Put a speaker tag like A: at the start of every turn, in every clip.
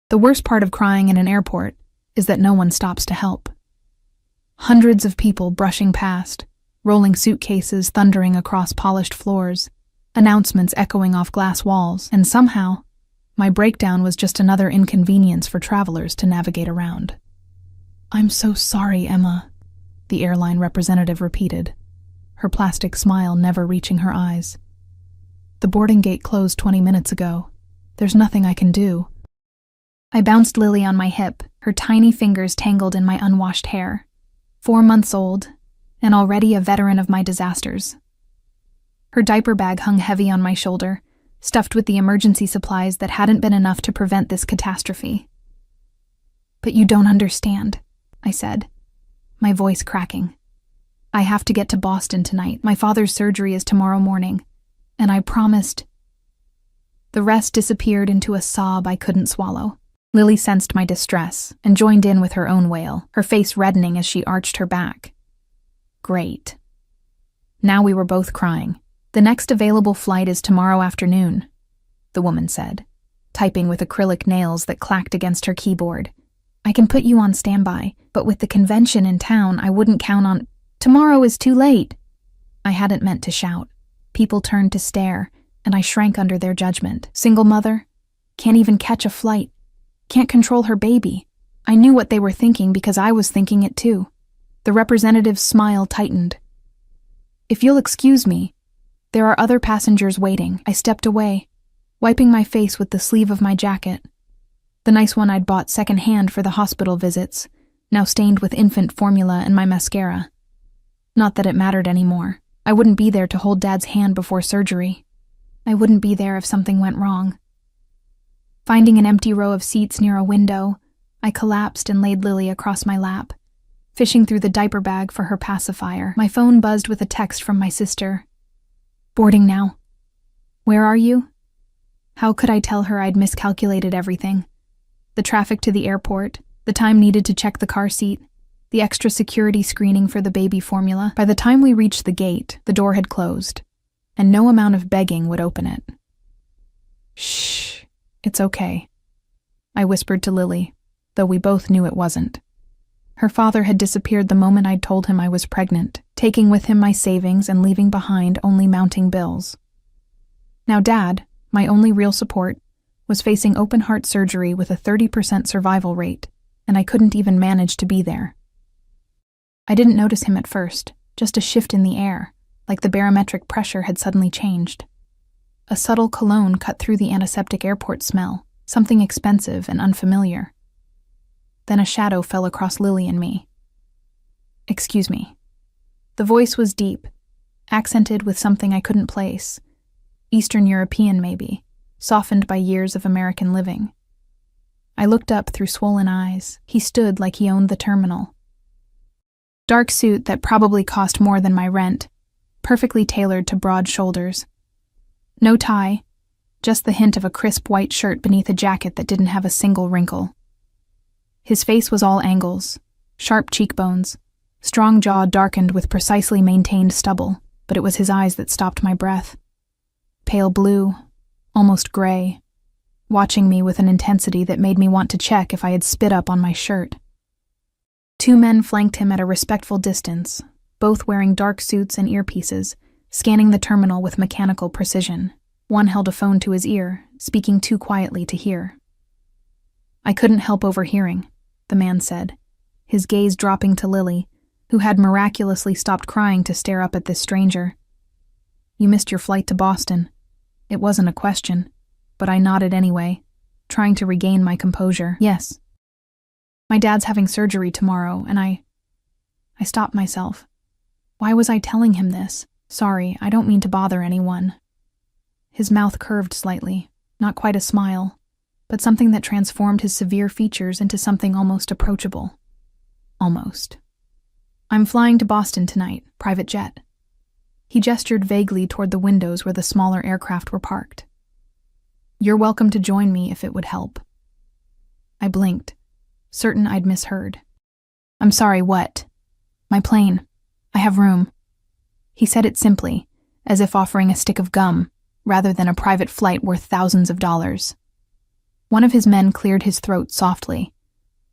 A: The worst part of crying in an airport is that no one stops to help. Hundreds of people brushing past, rolling suitcases thundering across polished floors, announcements echoing off glass walls, and somehow, my breakdown was just another inconvenience for travelers to navigate around. "I'm so sorry, Emma," the airline representative repeated, her plastic smile never reaching her eyes. "The boarding gate closed 20 minutes ago. There's nothing I can do." I bounced Lily on my hip, her tiny fingers tangled in my unwashed hair. 4 months old, and already a veteran of my disasters. Her diaper bag hung heavy on my shoulder, stuffed with the emergency supplies that hadn't been enough to prevent this catastrophe. "But you don't understand," I said, my voice cracking. "I have to get to Boston tonight. My father's surgery is tomorrow morning, and I promised—" The rest disappeared into a sob I couldn't swallow. Lily sensed my distress and joined in with her own wail, her face reddening as she arched her back. Great. Now we were both crying. "The next available flight is tomorrow afternoon," the woman said, typing with acrylic nails that clacked against her keyboard. "I can put you on standby, but with the convention in town, I wouldn't count on— Tomorrow is too late." I hadn't meant to shout. People turned to stare, and I shrank under their judgment. Single mother? Can't even catch a flight. Can't control her baby. I knew what they were thinking because I was thinking it too. The representative's smile tightened. "If you'll excuse me, there are other passengers waiting." I stepped away, wiping my face with the sleeve of my jacket. The nice one I'd bought secondhand for the hospital visits, now stained with infant formula and my mascara. Not that it mattered anymore. I wouldn't be there to hold Dad's hand before surgery. I wouldn't be there if something went wrong. Finding an empty row of seats near a window, I collapsed and laid Lily across my lap, fishing through the diaper bag for her pacifier. My phone buzzed with a text from my sister. "Boarding now." "Where are you?" How could I tell her I'd miscalculated everything? The traffic to the airport, the time needed to check the car seat, the extra security screening for the baby formula. By the time we reached the gate, the door had closed, and no amount of begging would open it. "Shh, it's okay," I whispered to Lily, though we both knew it wasn't. Her father had disappeared the moment I'd told him I was pregnant, taking with him my savings and leaving behind only mounting bills. Now Dad, my only real support, was facing open-heart surgery with a 30% survival rate, and I couldn't even manage to be there. I didn't notice him at first, just a shift in the air, like the barometric pressure had suddenly changed. A subtle cologne cut through the antiseptic airport smell, something expensive and unfamiliar. Then a shadow fell across Lily and me. "Excuse me." The voice was deep, accented with something I couldn't place. Eastern European, maybe, softened by years of American living. I looked up through swollen eyes. He stood like he owned the terminal. Dark suit that probably cost more than my rent, perfectly tailored to broad shoulders. No tie, just the hint of a crisp white shirt beneath a jacket that didn't have a single wrinkle. His face was all angles, sharp cheekbones, strong jaw darkened with precisely maintained stubble, but it was his eyes that stopped my breath. Pale blue, almost gray, watching me with an intensity that made me want to check if I had spit up on my shirt. 2 men flanked him at a respectful distance, both wearing dark suits and earpieces, scanning the terminal with mechanical precision. One held a phone to his ear, speaking too quietly to hear. "I couldn't help overhearing," the man said, his gaze dropping to Lily, who had miraculously stopped crying to stare up at this stranger. "You missed your flight to Boston." It wasn't a question, but I nodded anyway, trying to regain my composure. "Yes. My dad's having surgery tomorrow, and I stopped myself. Why was I telling him this? Sorry, I don't mean to bother anyone." His mouth curved slightly, not quite a smile, but something that transformed his severe features into something almost approachable. Almost. "I'm flying to Boston tonight, private jet." He gestured vaguely toward the windows where the smaller aircraft were parked. "You're welcome to join me if it would help." I blinked, certain I'd misheard. "I'm sorry, what?" "My plane. I have room." He said it simply, as if offering a stick of gum, rather than a private flight worth thousands of dollars. One of his men cleared his throat softly.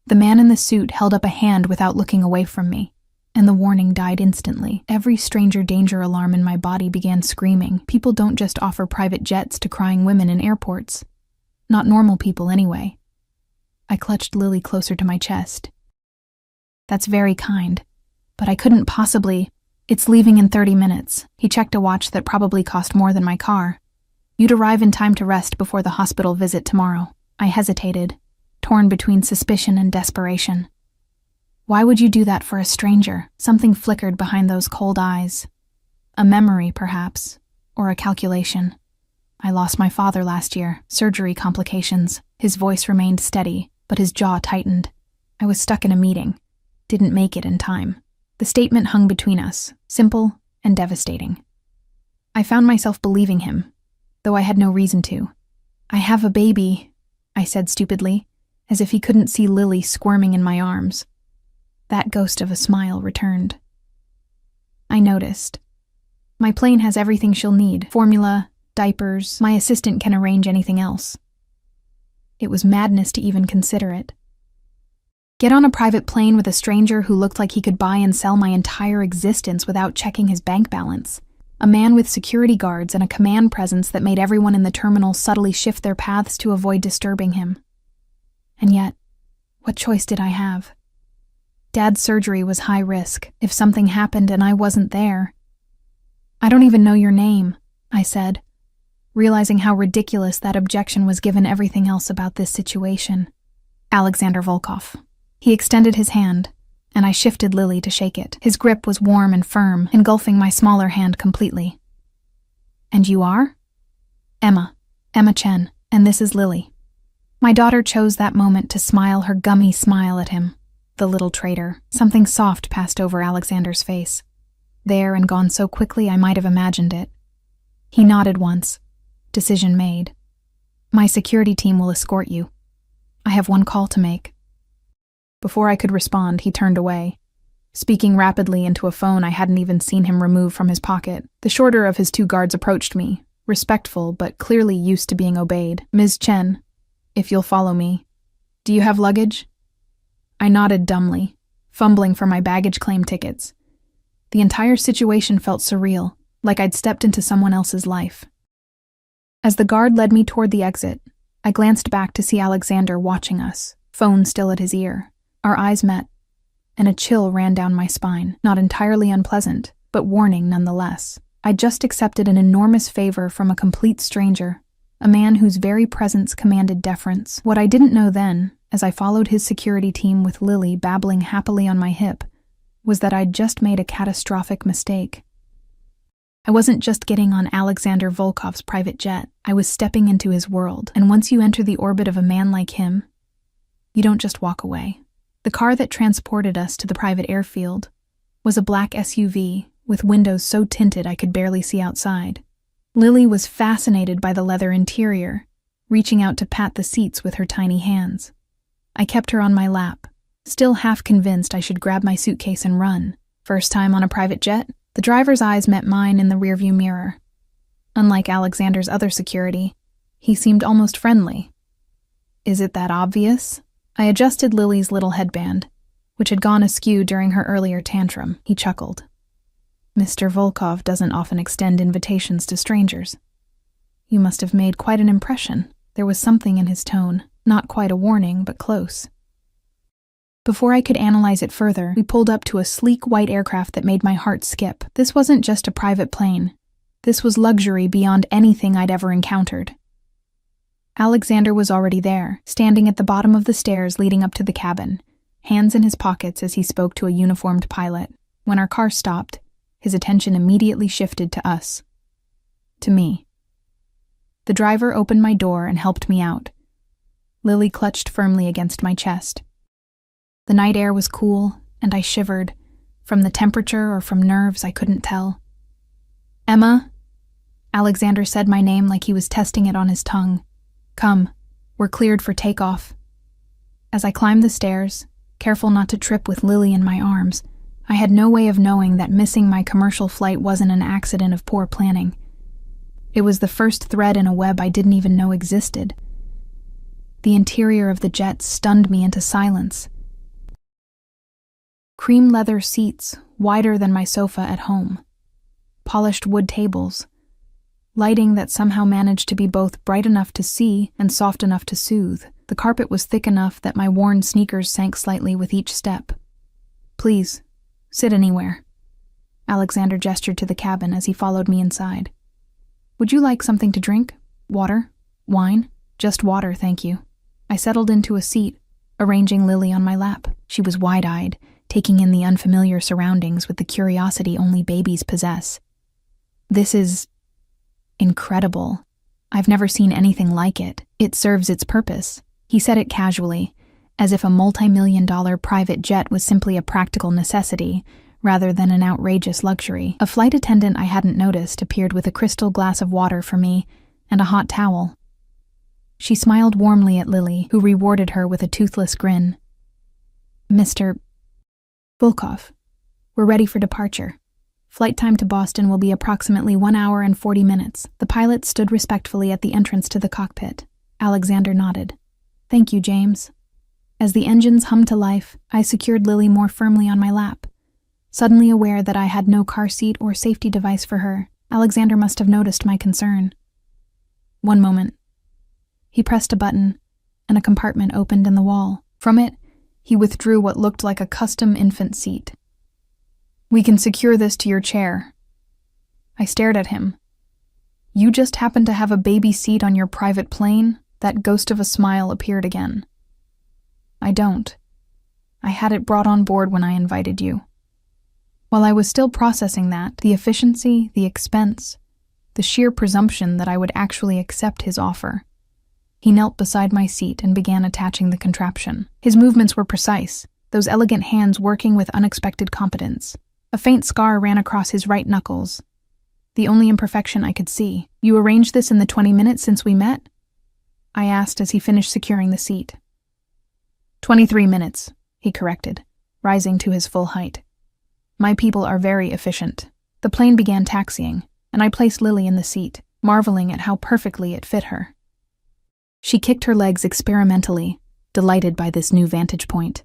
A: The man in the suit held up a hand without looking away from me, and the warning died instantly. Every stranger danger alarm in my body began screaming. People don't just offer private jets to crying women in airports. Not normal people, anyway. I clutched Lily closer to my chest. That's very kind, but I couldn't possibly. It's leaving in 30 minutes. He checked a watch that probably cost more than my car. You'd arrive in time to rest before the hospital visit tomorrow. I hesitated, torn between suspicion and desperation. Why would you do that for a stranger? Something flickered behind those cold eyes. A memory, perhaps, or a calculation. I lost my father last year, surgery complications. His voice remained steady, but his jaw tightened. I was stuck in a meeting. Didn't make it in time. The statement hung between us, simple and devastating. I found myself believing him, though I had no reason to. I have a baby, I said stupidly, as if he couldn't see Lily squirming in my arms. That ghost of a smile returned. I noticed. My plane has everything she'll need. Formula, diapers, my assistant can arrange anything else. It was madness to even consider it. Get on a private plane with a stranger who looked like he could buy and sell my entire existence without checking his bank balance. A man with security guards and a command presence that made everyone in the terminal subtly shift their paths to avoid disturbing him. And yet, what choice did I have? Dad's surgery was high risk. If something happened and I wasn't there. I don't even know your name, I said, realizing how ridiculous that objection was given everything else about this situation. Alexander Volkov. He extended his hand, and I shifted Lily to shake it. His grip was warm and firm, engulfing my smaller hand completely. And you are? Emma Chen, and this is Lily. My daughter chose that moment to smile her gummy smile at him. The little traitor. Something soft passed over Alexander's face. There and gone so quickly I might have imagined it. He nodded once. Decision made. My security team will escort you. I have one call to make. Before I could respond, he turned away, speaking rapidly into a phone I hadn't even seen him remove from his pocket. The shorter of his two guards approached me, respectful but clearly used to being obeyed. Ms. Chen, if you'll follow me. Do you have luggage? I nodded dumbly, fumbling for my baggage claim tickets. The entire situation felt surreal, like I'd stepped into someone else's life. As the guard led me toward the exit, I glanced back to see Alexander watching us, phone still at his ear. Our eyes met, and a chill ran down my spine, not entirely unpleasant, but warning nonetheless. I'd just accepted an enormous favor from a complete stranger, a man whose very presence commanded deference. What I didn't know then, as I followed his security team with Lily babbling happily on my hip, was that I'd just made a catastrophic mistake. I wasn't just getting on Alexander Volkov's private jet, I was stepping into his world, and once you enter the orbit of a man like him, you don't just walk away. The car that transported us to the private airfield was a black SUV with windows so tinted I could barely see outside. Lily was fascinated by the leather interior, reaching out to pat the seats with her tiny hands. I kept her on my lap, still half convinced I should grab my suitcase and run. First time on a private jet, the driver's eyes met mine in the rearview mirror. Unlike Alexander's other security, he seemed almost friendly. Is it that obvious? I adjusted Lily's little headband, which had gone askew during her earlier tantrum. He chuckled. Mr. Volkov doesn't often extend invitations to strangers. You must have made quite an impression. There was something in his tone, not quite a warning, but close. Before I could analyze it further, we pulled up to a sleek white aircraft that made my heart skip. This wasn't just a private plane. This was luxury beyond anything I'd ever encountered. Alexander was already there, standing at the bottom of the stairs leading up to the cabin, hands in his pockets as he spoke to a uniformed pilot. When our car stopped, his attention immediately shifted to us. To me. The driver opened my door and helped me out. Lily clutched firmly against my chest. The night air was cool, and I shivered, from the temperature or from nerves I couldn't tell. Emma? Alexander said my name like he was testing it on his tongue. Come, we're cleared for takeoff. As I climbed the stairs, careful not to trip with Lily in my arms, I had no way of knowing that missing my commercial flight wasn't an accident of poor planning. It was the first thread in a web I didn't even know existed. The interior of the jet stunned me into silence. Cream leather seats, wider than my sofa at home. Polished wood tables. Lighting that somehow managed to be both bright enough to see and soft enough to soothe. The carpet was thick enough that my worn sneakers sank slightly with each step. "Please, sit anywhere." Alexander gestured to the cabin as he followed me inside. "Would you like something to drink? Water? Wine?" "Just water, thank you." I settled into a seat, arranging Lily on my lap. She was wide-eyed, taking in the unfamiliar surroundings with the curiosity only babies possess. "This is incredible. I've never seen anything like it. It serves its purpose." He said it casually, as if a multi-million-dollar private jet was simply a practical necessity rather than an outrageous luxury. A flight attendant I hadn't noticed appeared with a crystal glass of water for me and a hot towel. She smiled warmly at Lily, who rewarded her with a toothless grin. "Mr. Volkov, we're ready for departure. Flight time to Boston will be approximately 1 hour and 40 minutes. The pilot stood respectfully at the entrance to the cockpit. Alexander nodded. "Thank you, James." As the engines hummed to life, I secured Lily more firmly on my lap. Suddenly aware that I had no car seat or safety device for her, Alexander must have noticed my concern. "One moment." He pressed a button, and a compartment opened in the wall. From it, he withdrew what looked like a custom infant seat. "We can secure this to your chair." I stared at him. "You just happen to have a baby seat on your private plane?" That ghost of a smile appeared again. "I don't. I had it brought on board when I invited you." While I was still processing that, the efficiency, the expense, the sheer presumption that I would actually accept his offer, he knelt beside my seat and began attaching the contraption. His movements were precise, those elegant hands working with unexpected competence. A faint scar ran across his right knuckles, the only imperfection I could see. "You arranged this in the 20 minutes since we met?" I asked as he finished securing the seat. 23 minutes, he corrected, rising to his full height. "My people are very efficient." The plane began taxiing, and I placed Lily in the seat, marveling at how perfectly it fit her. She kicked her legs experimentally, delighted by this new vantage point.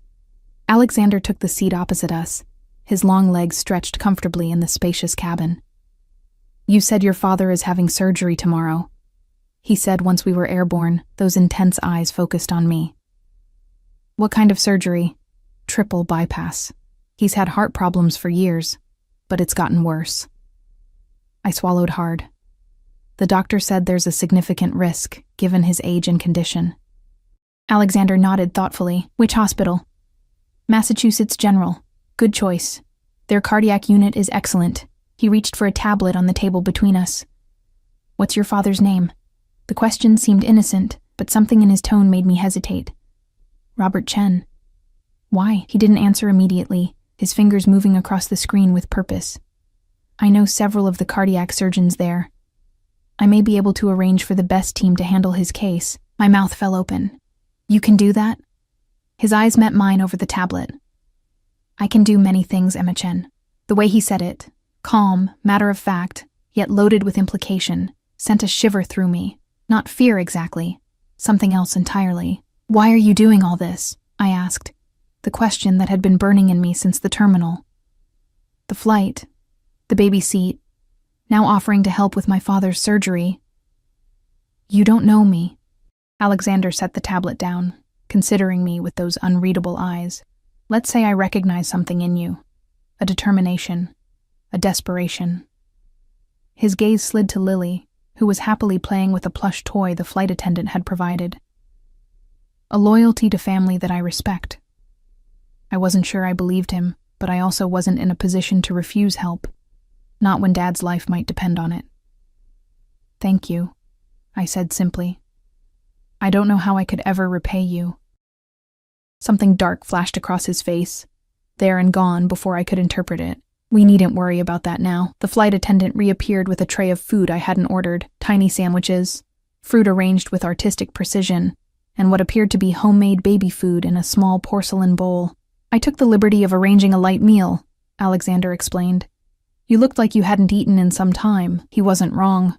A: Alexander took the seat opposite us, his long legs stretched comfortably in the spacious cabin. "You said your father is having surgery tomorrow," he said once we were airborne, those intense eyes focused on me. "What kind of surgery?" "Triple bypass. He's had heart problems for years, but it's gotten worse." I swallowed hard. The doctor said there's a significant risk, given his age and condition. Alexander nodded thoughtfully. "Which hospital?" "Massachusetts General. Good choice. Their cardiac unit is excellent." He reached for a tablet on the table between us. "What's your father's name?" The question seemed innocent, but something in his tone made me hesitate. "Robert Chen." "Why?" He didn't answer immediately, his fingers moving across the screen with purpose. "I know several of the cardiac surgeons there. I may be able to arrange for the best team to handle his case." My mouth fell open. "You can do that?" His eyes met mine over the tablet. "I can do many things, Emma Chen." The way he said it, calm, matter-of-fact, yet loaded with implication, sent a shiver through me. Not fear exactly, something else entirely. "Why are you doing all this?" I asked, the question that had been burning in me since the terminal. The flight, the baby seat, now offering to help with my father's surgery. "You don't know me." Alexander set the tablet down, considering me with those unreadable eyes. "Let's say I recognize something in you. A determination, a desperation." His gaze slid to Lily, who was happily playing with a plush toy the flight attendant had provided. "A loyalty to family that I respect." I wasn't sure I believed him, but I also wasn't in a position to refuse help. Not when Dad's life might depend on it. "Thank you," I said simply. "I don't know how I could ever repay you." Something dark flashed across his face, there and gone before I could interpret it. "We needn't worry about that now." The flight attendant reappeared with a tray of food I hadn't ordered, tiny sandwiches, fruit arranged with artistic precision, and what appeared to be homemade baby food in a small porcelain bowl. "I took the liberty of arranging a light meal," Alexander explained. "You looked like you hadn't eaten in some time." He wasn't wrong.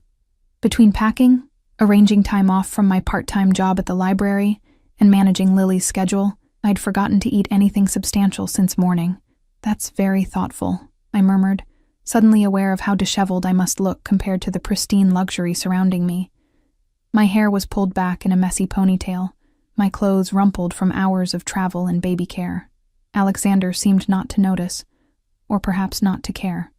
A: Between packing, arranging time off from my part-time job at the library, and managing Lily's schedule, I'd forgotten to eat anything substantial since morning. That's very thoughtful, I murmured, suddenly aware of how disheveled I must look compared to the pristine luxury surrounding me. My hair was pulled back in a messy ponytail, my clothes rumpled from hours of travel and baby care. Alexander seemed not to notice, or perhaps not to care.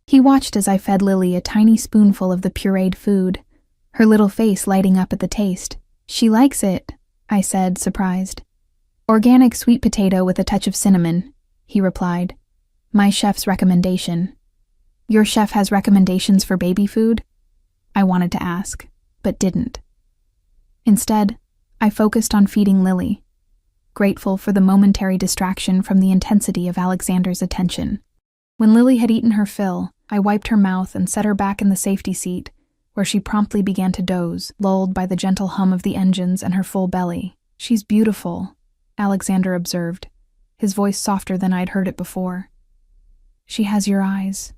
A: He watched as I fed Lily a tiny spoonful of the pureed food, her little face lighting up at the taste. "She likes it," I said, surprised. "Organic sweet potato with a touch of cinnamon," he replied. "My chef's recommendation." "Your chef has recommendations for baby food?" I wanted to ask, but didn't. Instead, I focused on feeding Lily, grateful for the momentary distraction from the intensity of Alexander's attention. When Lily had eaten her fill, I wiped her mouth and set her back in the safety seat, where she promptly began to doze, lulled by the gentle hum of the engines and her full belly. "She's beautiful," Alexander observed, his voice softer than I'd heard it before. "She has your eyes."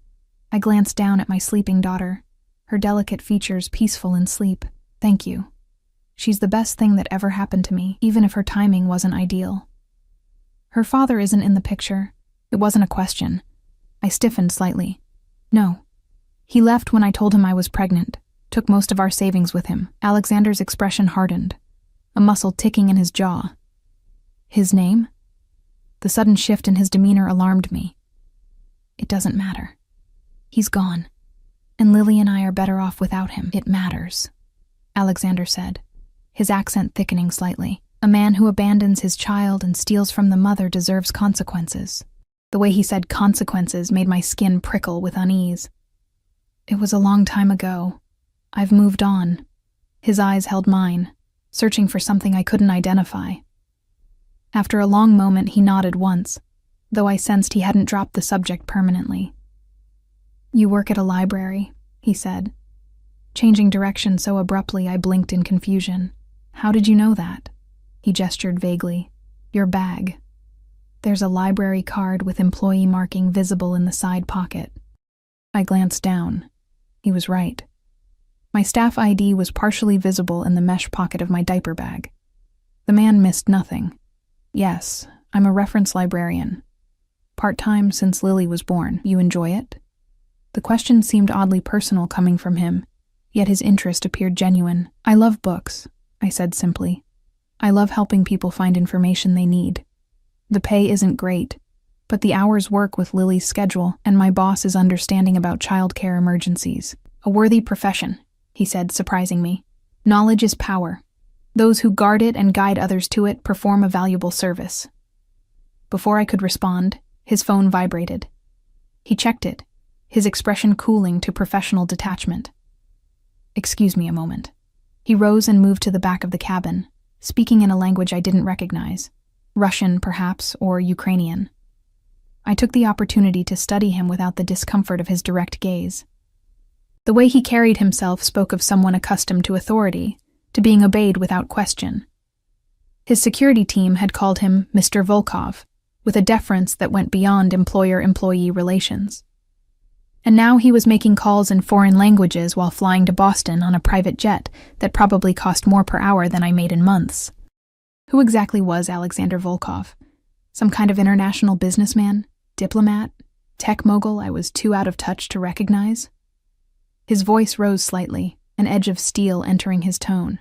A: I glanced down at my sleeping daughter, her delicate features peaceful in sleep. "Thank you. She's the best thing that ever happened to me, even if her timing wasn't ideal." "Her father isn't in the picture." It wasn't a question. I stiffened slightly. "No. He left when I told him I was pregnant, took most of our savings with him." Alexander's expression hardened, a muscle ticking in his jaw. "His name?" The sudden shift in his demeanor alarmed me. "It doesn't matter. He's gone, and Lily and I are better off without him." "It matters," Alexander said, his accent thickening slightly. "A man who abandons his child and steals from the mother deserves consequences." The way he said consequences made my skin prickle with unease. "It was a long time ago. I've moved on." His eyes held mine, searching for something I couldn't identify. After a long moment, he nodded once, though I sensed he hadn't dropped the subject permanently. "You work at a library," he said, changing direction so abruptly I blinked in confusion. "How did you know that?" He gestured vaguely. "Your bag. There's a library card with employee marking visible in the side pocket." I glanced down. He was right. My staff ID was partially visible in the mesh pocket of my diaper bag. The man missed nothing. "Yes, I'm a reference librarian. Part-time since Lily was born. You enjoy it?" The question seemed oddly personal coming from him, yet his interest appeared genuine. "I love books," I said simply. "I love helping people find information they need. The pay isn't great, but the hours work with Lily's schedule, and my boss is understanding about childcare emergencies." "A worthy profession," he said, surprising me. "Knowledge is power. Those who guard it and guide others to it perform a valuable service." Before I could respond, his phone vibrated. He checked it, his expression cooling to professional detachment. "Excuse me a moment." He rose and moved to the back of the cabin, speaking in a language I didn't recognize. Russian, perhaps, or Ukrainian. I took the opportunity to study him without the discomfort of his direct gaze. The way he carried himself spoke of someone accustomed to authority, to being obeyed without question. His security team had called him Mr. Volkov, with a deference that went beyond employer-employee relations. And now he was making calls in foreign languages while flying to Boston on a private jet that probably cost more per hour than I made in months. Who exactly was Alexander Volkov? Some kind of international businessman? Diplomat? Tech mogul I was too out of touch to recognize? His voice rose slightly, an edge of steel entering his tone.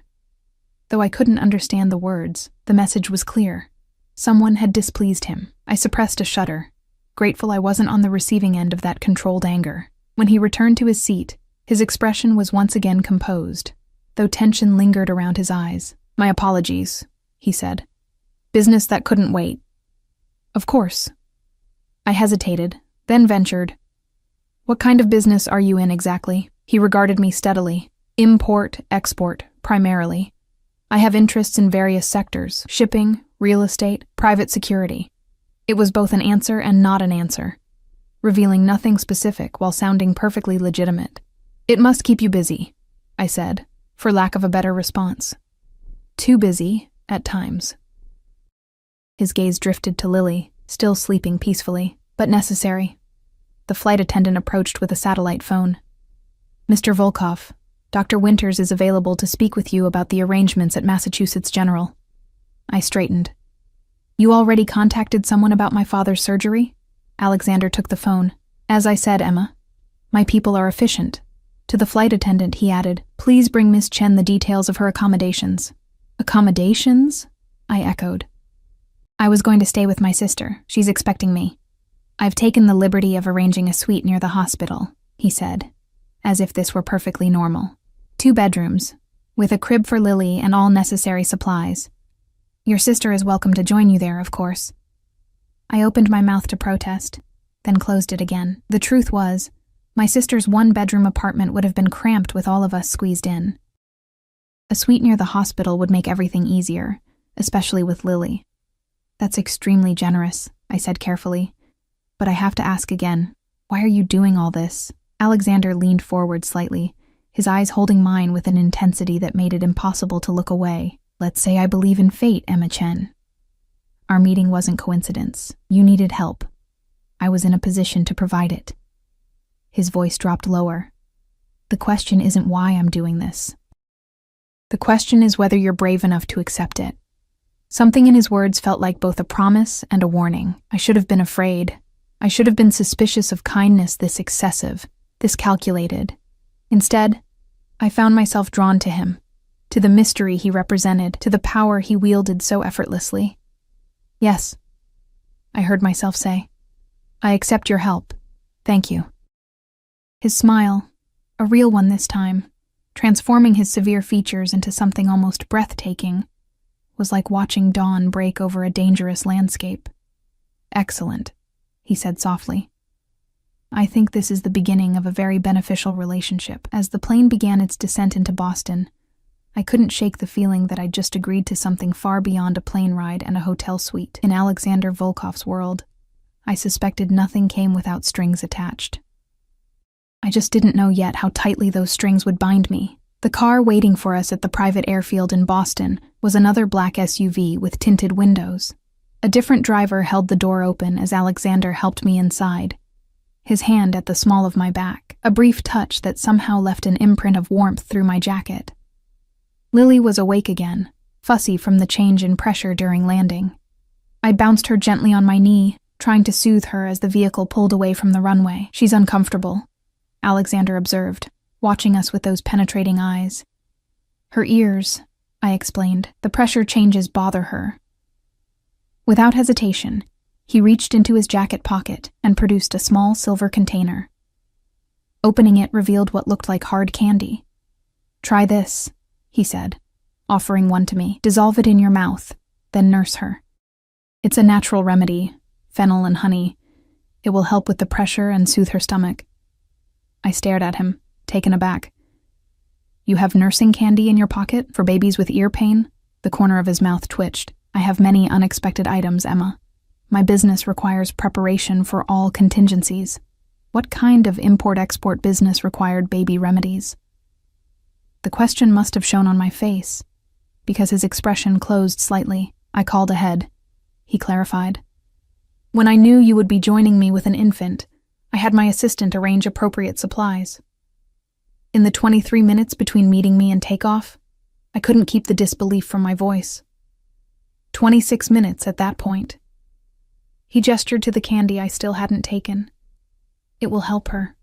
A: Though I couldn't understand the words, the message was clear. Someone had displeased him. I suppressed a shudder, grateful I wasn't on the receiving end of that controlled anger. When he returned to his seat, his expression was once again composed, though tension lingered around his eyes. "My apologies," he said. "Business that couldn't wait." "Of course." I hesitated, then ventured. "What kind of business are you in exactly?" He regarded me steadily. "Import, export, primarily. I have interests in various sectors: shipping, real estate, private security." It was both an answer and not an answer, revealing nothing specific while sounding perfectly legitimate. "It must keep you busy," I said, for lack of a better response. "Too busy, at times." His gaze drifted to Lily, still sleeping peacefully, but necessary. The flight attendant approached with a satellite phone. "Mr. Volkov, Dr. Winters is available to speak with you about the arrangements at Massachusetts General." I straightened. You already contacted someone about my father's surgery? Alexander took the phone. As I said, Emma, my people are efficient. To the flight attendant, he added, please bring Miss Chen the details of her accommodations. Accommodations? I echoed. I was going to stay with my sister. She's expecting me. I've taken the liberty of arranging a suite near the hospital, he said, as if this were perfectly normal. 2 bedrooms, with a crib for Lily and all necessary supplies. Your sister is welcome to join you there, of course. I opened my mouth to protest, then closed it again. The truth was, my sister's 1-bedroom apartment would have been cramped with all of us squeezed in. A suite near the hospital would make everything easier, especially with Lily. That's extremely generous, I said carefully. But I have to ask again, why are you doing all this? Alexander leaned forward slightly, his eyes holding mine with an intensity that made it impossible to look away. Let's say I believe in fate, Emma Chen. Our meeting wasn't coincidence. You needed help. I was in a position to provide it. His voice dropped lower. The question isn't why I'm doing this. The question is whether you're brave enough to accept it. Something in his words felt like both a promise and a warning. I should have been afraid. I should have been suspicious of kindness this excessive, this calculated. Instead, I found myself drawn to him, to the mystery he represented, to the power he wielded so effortlessly. Yes, I heard myself say. I accept your help. Thank you. His smile, a real one this time, transforming his severe features into something almost breathtaking, was like watching dawn break over a dangerous landscape. Excellent, he said softly. I think this is the beginning of a very beneficial relationship. As the plane began its descent into Boston, I couldn't shake the feeling that I'd just agreed to something far beyond a plane ride and a hotel suite. In Alexander Volkov's world, I suspected nothing came without strings attached. I just didn't know yet how tightly those strings would bind me. The car waiting for us at the private airfield in Boston was another black SUV with tinted windows. A different driver held the door open as Alexander helped me inside, his hand at the small of my back, a brief touch that somehow left an imprint of warmth through my jacket. Lily was awake again, fussy from the change in pressure during landing. I bounced her gently on my knee, trying to soothe her as the vehicle pulled away from the runway. She's uncomfortable, Alexander observed, watching us with those penetrating eyes. Her ears, I explained. The pressure changes bother her. Without hesitation, he reached into his jacket pocket and produced a small silver container. Opening it revealed what looked like hard candy. Try this, he said, offering one to me. Dissolve it in your mouth, then nurse her. It's a natural remedy, fennel and honey. It will help with the pressure and soothe her stomach. I stared at him, taken aback. You have nursing candy in your pocket for babies with ear pain? The corner of his mouth twitched. I have many unexpected items, Emma. My business requires preparation for all contingencies. What kind of import-export business required baby remedies? The question must have shown on my face, because his expression closed slightly. I called ahead. He clarified. When I knew you would be joining me with an infant, I had my assistant arrange appropriate supplies. In the 23 minutes between meeting me and takeoff, I couldn't keep the disbelief from my voice. 26 minutes at that point. He gestured to the candy I still hadn't taken. It will help her.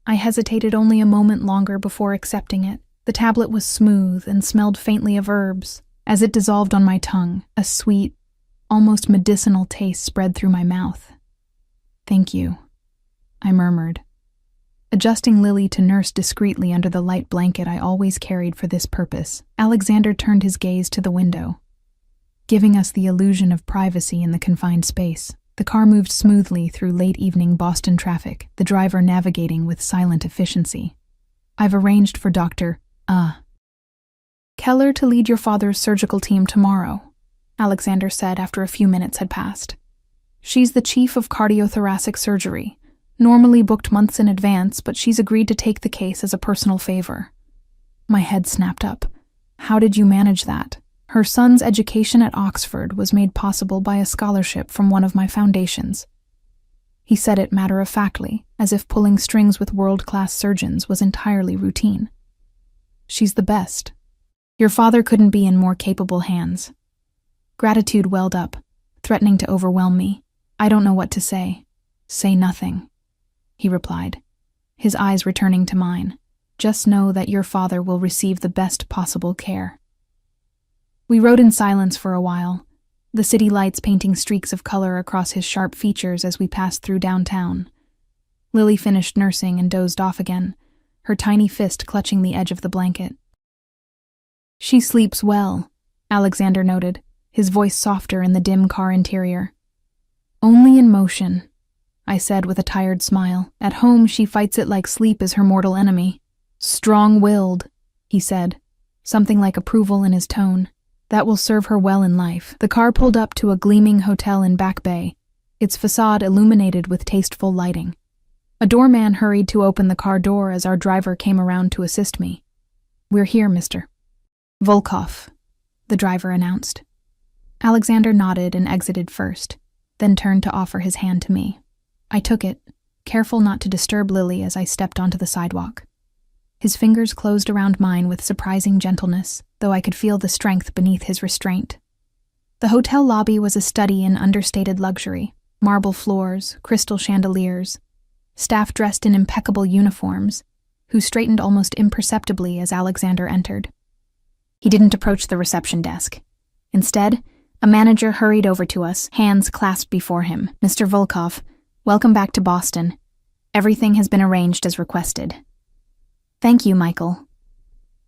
A: I hesitated only a moment longer before accepting it. The tablet was smooth and smelled faintly of herbs. As it dissolved on my tongue, a sweet, almost medicinal taste spread through my mouth. Thank you, I murmured, adjusting Lily to nurse discreetly under the light blanket I always carried for this purpose. Alexander turned his gaze to the window, giving us the illusion of privacy in the confined space. The car moved smoothly through late-evening Boston traffic, the driver navigating with silent efficiency. I've arranged for Dr. Keller to lead your father's surgical team tomorrow, Alexander said after a few minutes had passed. She's the chief of cardiothoracic surgery, normally booked months in advance, but she's agreed to take the case as a personal favor. My head snapped up. How did you manage that? Her son's education at Oxford was made possible by a scholarship from one of my foundations. He said it matter-of-factly, as if pulling strings with world-class surgeons was entirely routine. She's the best. Your father couldn't be in more capable hands. Gratitude welled up, threatening to overwhelm me. "I don't know what to say." "Say nothing," he replied, his eyes returning to mine. "Just know that your father will receive the best possible care." We rode in silence for a while, the city lights painting streaks of color across his sharp features as we passed through downtown. Lily finished nursing and dozed off again, her tiny fist clutching the edge of the blanket. "She sleeps well," Alexander noted, his voice softer in the dim car interior. "Only in motion," I said with a tired smile. "At home, she fights it like sleep is her mortal enemy." "Strong-willed," he said, something like approval in his tone. "That will serve her well in life." The car pulled up to a gleaming hotel in Back Bay, its facade illuminated with tasteful lighting. A doorman hurried to open the car door as our driver came around to assist me. "We're here, Mr. Volkov," the driver announced. Alexander nodded and exited first, then turned to offer his hand to me. I took it, careful not to disturb Lily as I stepped onto the sidewalk. His fingers closed around mine with surprising gentleness, though I could feel the strength beneath his restraint. The hotel lobby was a study in understated luxury: marble floors, crystal chandeliers, staff dressed in impeccable uniforms, who straightened almost imperceptibly as Alexander entered. He didn't approach the reception desk. Instead, a manager hurried over to us, hands clasped before him. "Mr. Volkov, welcome back to Boston. Everything has been arranged as requested." "Thank you, Michael."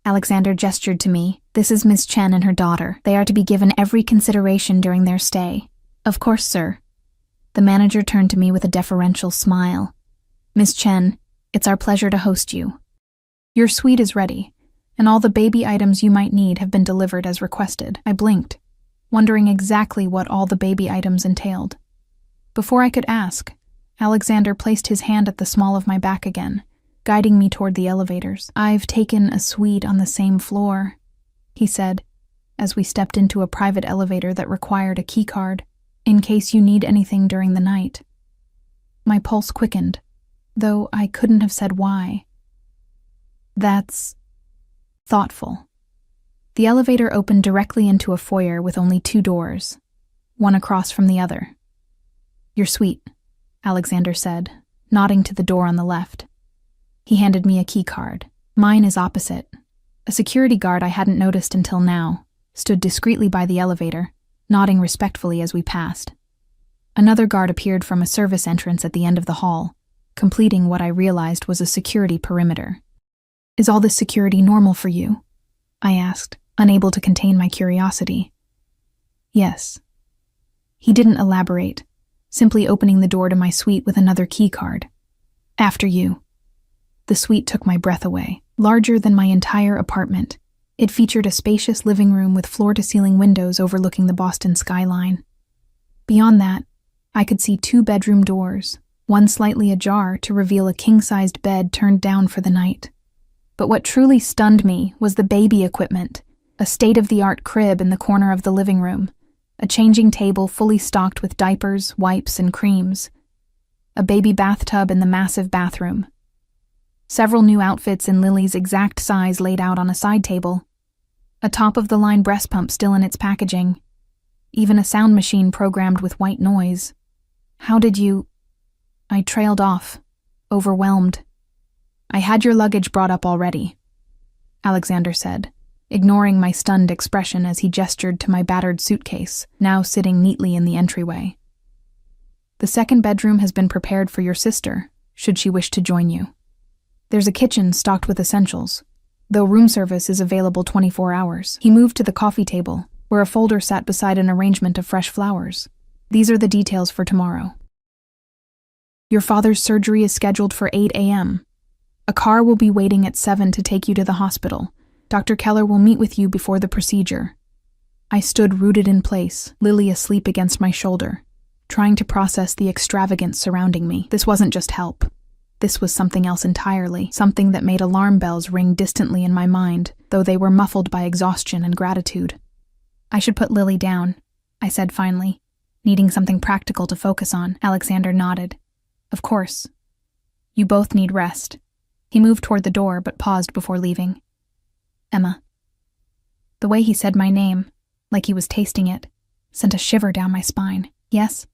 A: Alexander gestured to me. "This is Miss Chen and her daughter. They are to be given every consideration during their stay." "Of course, sir." The manager turned to me with a deferential smile. "Miss Chen, it's our pleasure to host you. Your suite is ready, and all the baby items you might need have been delivered as requested." I blinked, wondering exactly what all the baby items entailed. Before I could ask, Alexander placed his hand at the small of my back again, guiding me toward the elevators. "I've taken a suite on the same floor," he said, as we stepped into a private elevator that required a key card, "in case you need anything during the night." My pulse quickened, though I couldn't have said why. "That's thoughtful." The elevator opened directly into a foyer with only 2 doors, one across from the other. "Your suite," Alexander said, nodding to the door on the left. He handed me a key card. "Mine is opposite." A security guard I hadn't noticed until now stood discreetly by the elevator, nodding respectfully as we passed. Another guard appeared from a service entrance at the end of the hall, completing what I realized was a security perimeter. "Is all this security normal for you?" I asked, unable to contain my curiosity. "Yes." He didn't elaborate, simply opening the door to my suite with another key card. "After you." The suite took my breath away. Larger than my entire apartment, it featured a spacious living room with floor-to-ceiling windows overlooking the Boston skyline. Beyond that, I could see 2 bedroom doors, one slightly ajar to reveal a king-sized bed turned down for the night. But what truly stunned me was the baby equipment, a state-of-the-art crib in the corner of the living room, a changing table fully stocked with diapers, wipes, and creams, a baby bathtub in the massive bathroom, several new outfits in Lily's exact size laid out on a side table, a top-of-the-line breast pump still in its packaging, even a sound machine programmed with white noise. "How did you—" I trailed off, overwhelmed. "I had your luggage brought up already," Alexander said, ignoring my stunned expression as he gestured to my battered suitcase, now sitting neatly in the entryway. "The second bedroom has been prepared for your sister, should she wish to join you. There's a kitchen stocked with essentials, though room service is available 24 hours. He moved to the coffee table, where a folder sat beside an arrangement of fresh flowers. "These are the details for tomorrow. Your father's surgery is scheduled for 8 a.m. A car will be waiting at 7 to take you to the hospital. Dr. Keller will meet with you before the procedure." I stood rooted in place, Lily asleep against my shoulder, trying to process the extravagance surrounding me. This wasn't just help. This was something else entirely, something that made alarm bells ring distantly in my mind, though they were muffled by exhaustion and gratitude. "I should put Lily down," I said finally, needing something practical to focus on. Alexander nodded. "Of course. You both need rest." He moved toward the door but paused before leaving. "Emma." The way he said my name, like he was tasting it, sent a shiver down my spine. Yes?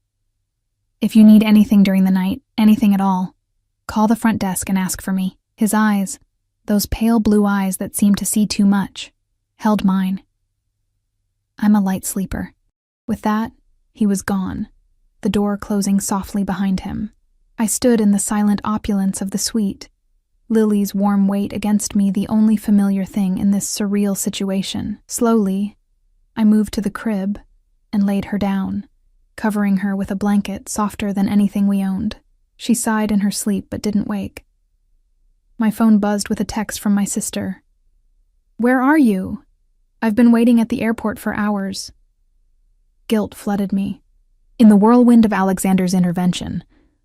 A: If you need anything during the night, anything at all, call the front desk and ask for me. His eyes, those pale blue eyes that seemed to see too much, held mine. I'm a light sleeper. With that, he was gone, the door closing softly behind him. I stood in the silent opulence of the suite, Lily's warm weight against me the only familiar thing in this surreal situation. Slowly, I moved to the crib and laid her down, covering her with a blanket softer than anything we owned. She sighed in her sleep but didn't wake. My phone buzzed with a text from my sister. "Where are you? I've been waiting at the airport for hours." Guilt flooded me. In the whirlwind of Alexander's intervention,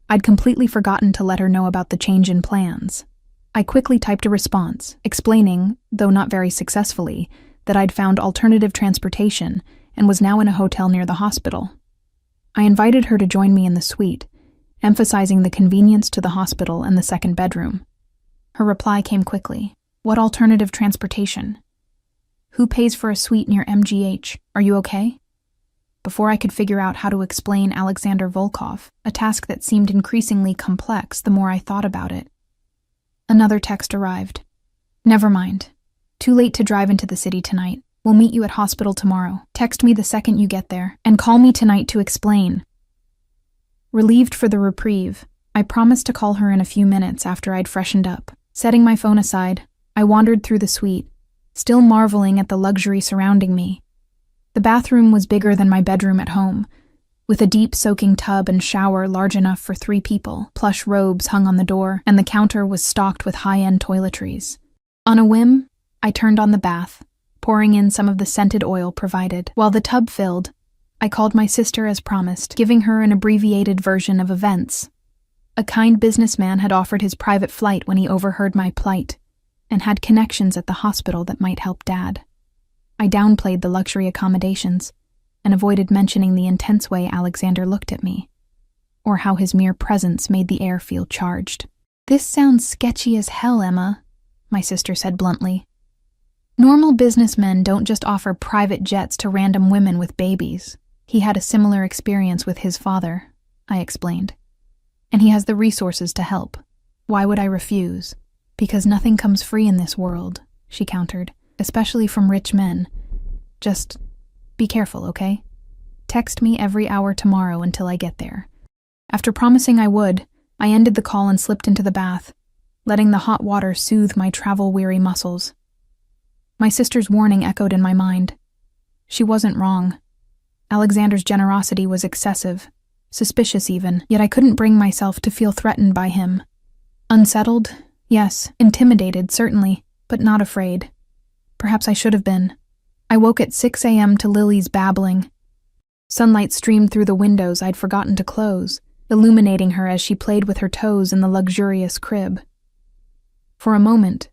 A: I'd completely forgotten to let her know about the change in plans. I quickly typed a response, explaining, though not very successfully, that I'd found alternative transportation and was now in a hotel near the hospital. I invited her to join me in the suite, emphasizing the convenience to the hospital and the second bedroom. Her reply came quickly. "What alternative transportation? Who pays for a suite near MGH? Are you okay?" Before I could figure out how to explain Alexander Volkov, a task that seemed increasingly complex the more I thought about it, another text arrived. "Never mind. Too late to drive into the city tonight. We'll meet you at hospital tomorrow. Text me the second you get there, and call me tonight to explain." Relieved for the reprieve, I promised to call her in a few minutes after I'd freshened up. Setting my phone aside, I wandered through the suite, still marveling at the luxury surrounding me. The bathroom was bigger than my bedroom at home, with a deep soaking tub and shower large enough for 3 people. Plush robes hung on the door, and the counter was stocked with high-end toiletries. On a whim, I turned on the bath, pouring in some of the scented oil provided. While the tub filled, I called my sister as promised, giving her an abbreviated version of events. A kind businessman had offered his private flight when he overheard my plight, and had connections at the hospital that might help Dad. I downplayed the luxury accommodations and avoided mentioning the intense way Alexander looked at me, or how his mere presence made the air feel charged. "This sounds sketchy as hell, Emma," my sister said bluntly. "Normal businessmen don't just offer private jets to random women with babies. He had a similar experience with his father," I explained. "And he has the resources to help. Why would I refuse? Because nothing comes free in this world," she countered, "especially from rich men. Just be careful, okay? Text me every hour tomorrow until I get there." After promising I would, I ended the call and slipped into the bath, letting the hot water soothe my travel-weary muscles. My sister's warning echoed in my mind. She wasn't wrong. Alexander's generosity was excessive, suspicious even, yet I couldn't bring myself to feel threatened by him. Unsettled? Yes. Intimidated, certainly, but not afraid. Perhaps I should have been. I woke at 6 a.m. to Lily's babbling. Sunlight streamed through the windows I'd forgotten to close, illuminating her as she played with her toes in the luxurious crib. For a moment,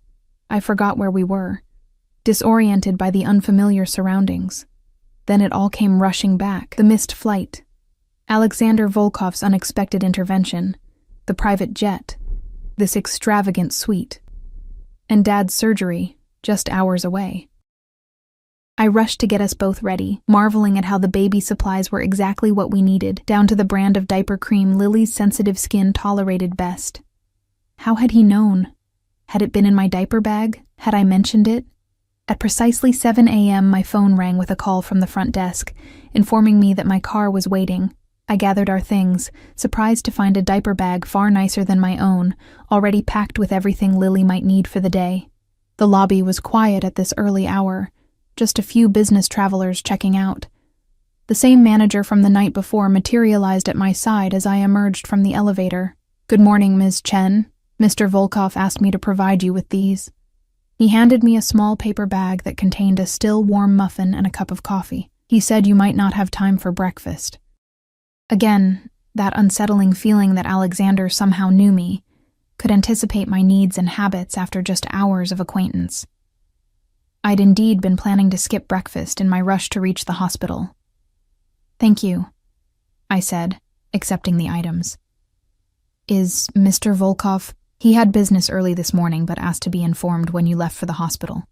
A: I forgot where we were, disoriented by the unfamiliar surroundings. Then it all came rushing back. The missed flight, Alexander Volkov's unexpected intervention, the private jet, this extravagant suite, and Dad's surgery just hours away. I rushed to get us both ready, marveling at how the baby supplies were exactly what we needed, down to the brand of diaper cream Lily's sensitive skin tolerated best. How had he known? Had it been in my diaper bag? Had I mentioned it? At precisely 7 a.m., my phone rang with a call from the front desk, informing me that my car was waiting. I gathered our things, surprised to find a diaper bag far nicer than my own, already packed with everything Lily might need for the day. The lobby was quiet at this early hour, just a few business travelers checking out. The same manager from the night before materialized at my side as I emerged from the elevator. "Good morning, Ms. Chen. Mr. Volkov asked me to provide you with these." He handed me a small paper bag that contained a still warm muffin and a cup of coffee. He said you might not have time for breakfast. Again, that unsettling feeling that Alexander somehow knew me, could anticipate my needs and habits after just hours of acquaintance. I'd indeed been planning to skip breakfast in my rush to reach the hospital. "Thank you," I said, accepting the items. "Is Mr. Volkov—" "He had business early this morning but asked to be informed when you left for the hospital.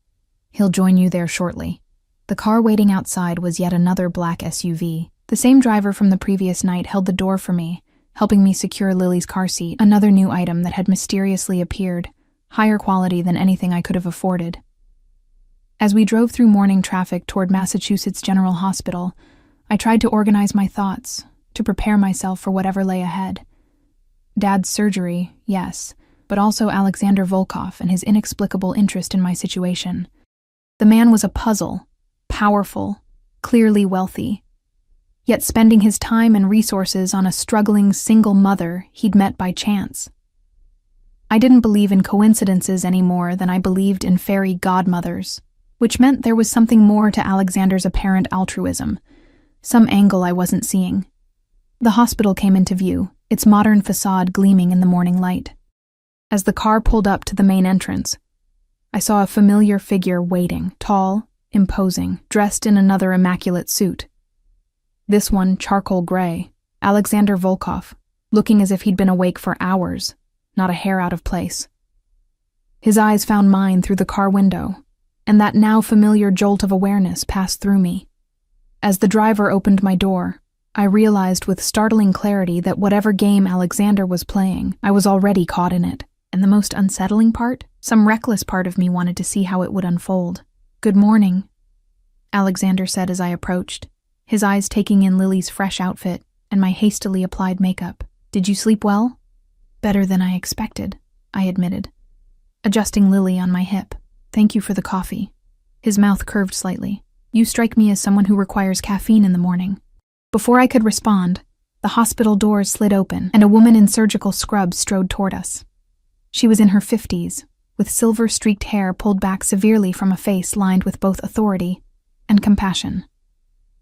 A: He'll join you there shortly." The car waiting outside was yet another black SUV. The same driver from the previous night held the door for me, helping me secure Lily's car seat, another new item that had mysteriously appeared, higher quality than anything I could have afforded. As we drove through morning traffic toward Massachusetts General Hospital, I tried to organize my thoughts, to prepare myself for whatever lay ahead. Dad's surgery, yes, but also Alexander Volkov and his inexplicable interest in my situation. The man was a puzzle, powerful, clearly wealthy, yet spending his time and resources on a struggling single mother he'd met by chance. I didn't believe in coincidences any more than I believed in fairy godmothers, which meant there was something more to Alexander's apparent altruism, some angle I wasn't seeing. The hospital came into view, its modern facade gleaming in the morning light. As the car pulled up to the main entrance, I saw a familiar figure waiting, tall, imposing, dressed in another immaculate suit. This one charcoal gray, Alexander Volkov, looking as if he'd been awake for hours, not a hair out of place. His eyes found mine through the car window, and that now familiar jolt of awareness passed through me. As the driver opened my door, I realized with startling clarity that whatever game Alexander was playing, I was already caught in it. And the most unsettling part? Some reckless part of me wanted to see how it would unfold. "Good morning," Alexander said as I approached, his eyes taking in Lily's fresh outfit and my hastily applied makeup. "Did you sleep well?" "Better than I expected," I admitted, adjusting Lily on my hip. "Thank you for the coffee." His mouth curved slightly. "You strike me as someone who requires caffeine in the morning." Before I could respond, the hospital doors slid open and a woman in surgical scrubs strode toward us. She was in her 50s, with silver-streaked hair pulled back severely from a face lined with both authority and compassion.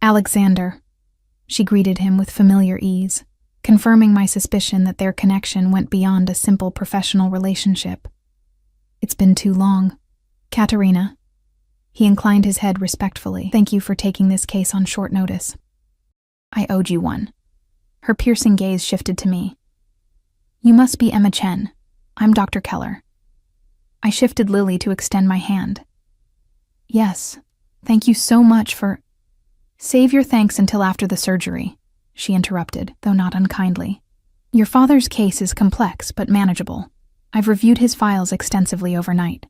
A: "Alexander," she greeted him with familiar ease, confirming my suspicion that their connection went beyond a simple professional relationship. "It's been too long." "Katerina." He inclined his head respectfully. "Thank you for taking this case on short notice. I owed you one." Her piercing gaze shifted to me. "You must be Emma Chen. I'm Dr. Keller." I shifted Lily to extend my hand. "Yes, thank you so much for—" "Save your thanks until after the surgery," she interrupted, though not unkindly. "Your father's case is complex but manageable. I've reviewed his files extensively overnight."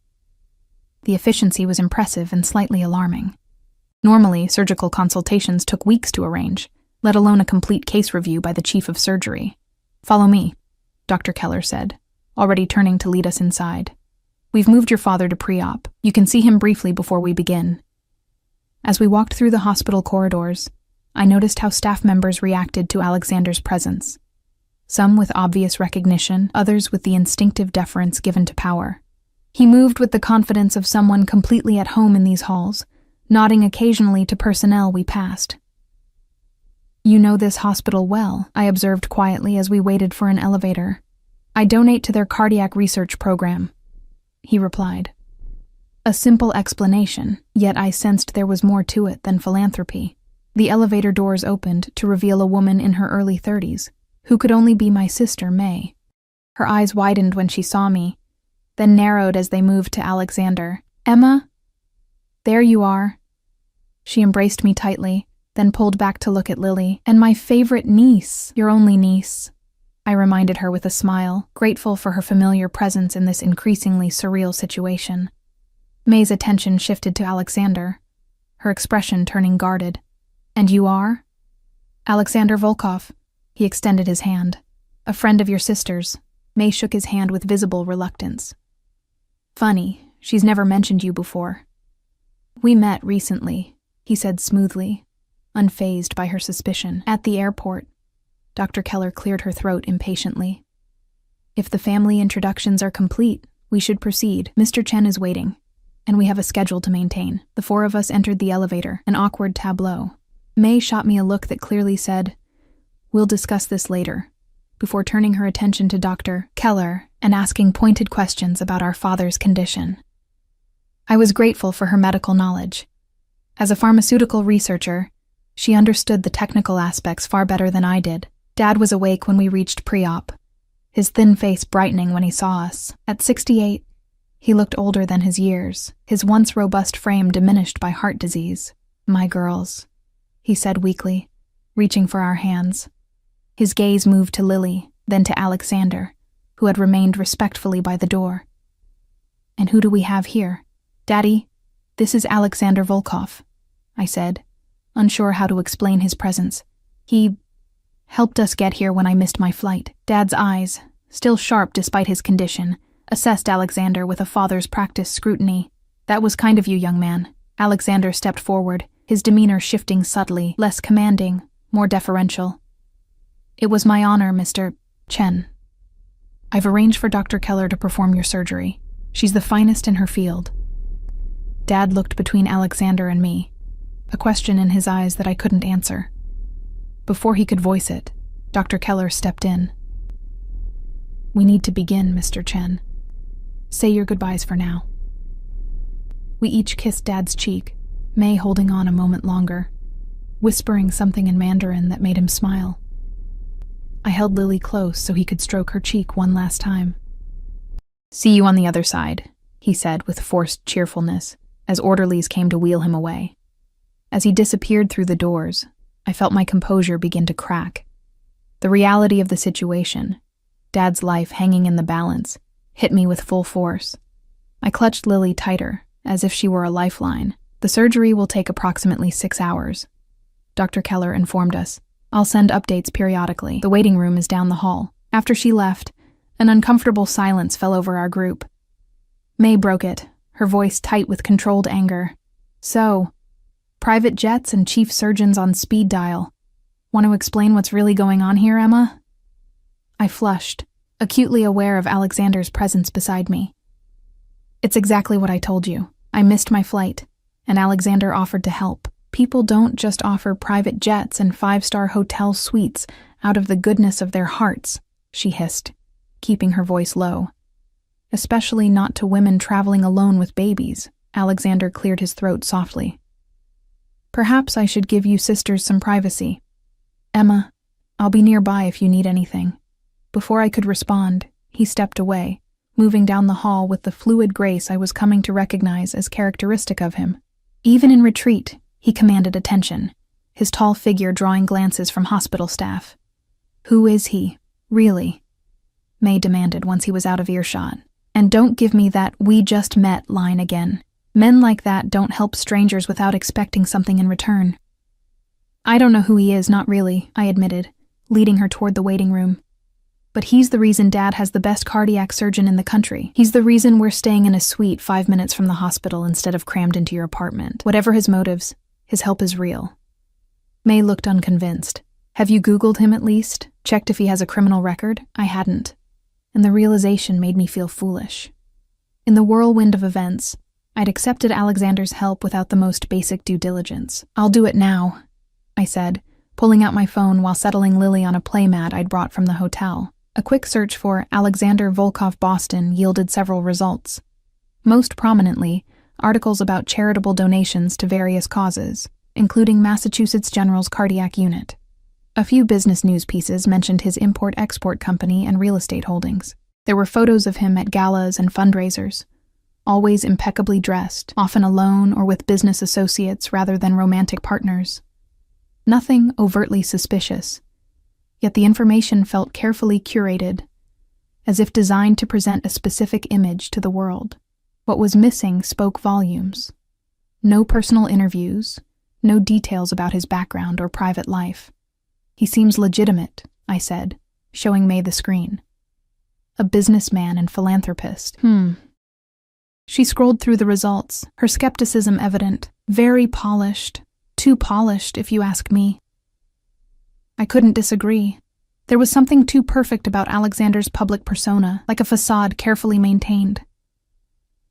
A: The efficiency was impressive and slightly alarming. Normally, surgical consultations took weeks to arrange, let alone a complete case review by the chief of surgery. "Follow me," Dr. Keller said, already turning to lead us inside. "We've moved your father to pre-op. You can see him briefly before we begin." As we walked through the hospital corridors, I noticed how staff members reacted to Alexander's presence. Some with obvious recognition, others with the instinctive deference given to power. He moved with the confidence of someone completely at home in these halls, nodding occasionally to personnel we passed. "You know this hospital well," I observed quietly as we waited for an elevator. "I donate to their cardiac research program," he replied. A simple explanation, yet I sensed there was more to it than philanthropy. The elevator doors opened to reveal a woman in her early 30s, who could only be my sister, May. Her eyes widened when she saw me, then narrowed as they moved to Alexander. "Emma? There you are." She embraced me tightly, then pulled back to look at Lily. "And my favorite niece, your only niece," I reminded her with a smile, grateful for her familiar presence in this increasingly surreal situation. May's attention shifted to Alexander, her expression turning guarded. "And you are?" "Alexander Volkov." He extended his hand. "A friend of your sister's." May shook his hand with visible reluctance. "Funny, she's never mentioned you before." "We met recently," he said smoothly, unfazed by her suspicion. "At the airport." Dr. Keller cleared her throat impatiently. "If the family introductions are complete, we should proceed. Mr. Chen is waiting, and we have a schedule to maintain." The four of us entered the elevator, an awkward tableau. May shot me a look that clearly said, "We'll discuss this later," before turning her attention to Dr. Keller and asking pointed questions about our father's condition. I was grateful for her medical knowledge. As a pharmaceutical researcher, she understood the technical aspects far better than I did. Dad was awake when we reached pre-op, his thin face brightening when he saw us. At 68, he looked older than his years, his once robust frame diminished by heart disease. My girls, he said weakly, reaching for our hands. His gaze moved to Lily, then to Alexander, who had remained respectfully by the door. And who do we have here? Daddy, this is Alexander Volkov, I said, unsure how to explain his presence. He helped us get here when I missed my flight. Dad's eyes, still sharp despite his condition, assessed Alexander with a father's practiced scrutiny. That was kind of you, young man. Alexander stepped forward, his demeanor shifting subtly, less commanding, more deferential. It was my honor, Mr. Chen. I've arranged for Dr. Keller to perform your surgery. She's the finest in her field. Dad looked between Alexander and me, a question in his eyes that I couldn't answer. Before he could voice it, Dr. Keller stepped in. We need to begin, Mr. Chen. Say your goodbyes for now. We each kissed Dad's cheek, May holding on a moment longer, whispering something in Mandarin that made him smile. I held Lily close so he could stroke her cheek one last time. See you on the other side, he said with forced cheerfulness, as orderlies came to wheel him away. As he disappeared through the doors, I felt my composure begin to crack. The reality of the situation, Dad's life hanging in the balance, hit me with full force. I clutched Lily tighter, as if she were a lifeline. The surgery will take approximately 6 hours, Dr. Keller informed us. I'll send updates periodically. The waiting room is down the hall. After she left, an uncomfortable silence fell over our group. May broke it, her voice tight with controlled anger. So, private jets and chief surgeons on speed dial. Want to explain what's really going on here, Emma? I flushed, acutely aware of Alexander's presence beside me. It's exactly what I told you. I missed my flight, and Alexander offered to help. People don't just offer private jets and 5-star hotel suites out of the goodness of their hearts, she hissed, keeping her voice low. Especially not to women traveling alone with babies. Alexander cleared his throat softly. Perhaps I should give you sisters some privacy. Emma, I'll be nearby if you need anything. Before I could respond, he stepped away, moving down the hall with the fluid grace I was coming to recognize as characteristic of him. Even in retreat, he commanded attention, his tall figure drawing glances from hospital staff. Who is he, really? May demanded once he was out of earshot. And don't give me that "we just met" line again. Men like that don't help strangers without expecting something in return. I don't know who he is, not really, I admitted, leading her toward the waiting room. But he's the reason Dad has the best cardiac surgeon in the country. He's the reason we're staying in a suite 5 minutes from the hospital instead of crammed into your apartment. Whatever his motives, his help is real. May looked unconvinced. Have you Googled him at least? Checked if he has a criminal record? I hadn't. And the realization made me feel foolish. In the whirlwind of events, I'd accepted Alexander's help without the most basic due diligence. I'll do it now, I said, pulling out my phone while settling Lily on a playmat I'd brought from the hotel. A quick search for Alexander Volkov Boston yielded several results. Most prominently, articles about charitable donations to various causes, including Massachusetts General's cardiac unit. A few business news pieces mentioned his import-export company and real estate holdings. There were photos of him at galas and fundraisers, always impeccably dressed, often alone or with business associates rather than romantic partners. Nothing overtly suspicious, yet the information felt carefully curated, as if designed to present a specific image to the world. What was missing spoke volumes. No personal interviews, no details about his background or private life. He seems legitimate, I said, showing May the screen. A businessman and philanthropist. She scrolled through the results, her skepticism evident. Very polished. Too polished, if you ask me. I couldn't disagree. There was something too perfect about Alexander's public persona, like a facade carefully maintained.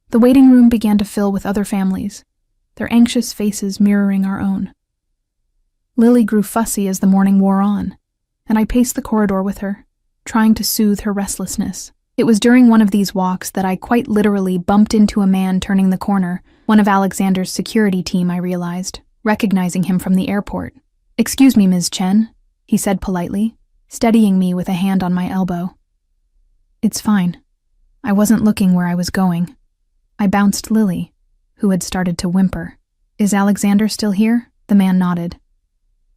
A: The waiting room began to fill with other families, their anxious faces mirroring our own. Lily grew fussy as the morning wore on, and I paced the corridor with her, trying to soothe her restlessness. It was during one of these walks that I quite literally bumped into a man turning the corner, one of Alexander's security team, I realized, recognizing him from the airport. "Excuse me, Ms. Chen," he said politely, steadying me with a hand on my elbow. "It's fine. I wasn't looking where I was going." I bounced Lily, who had started to whimper. Is Alexander still here? The man nodded.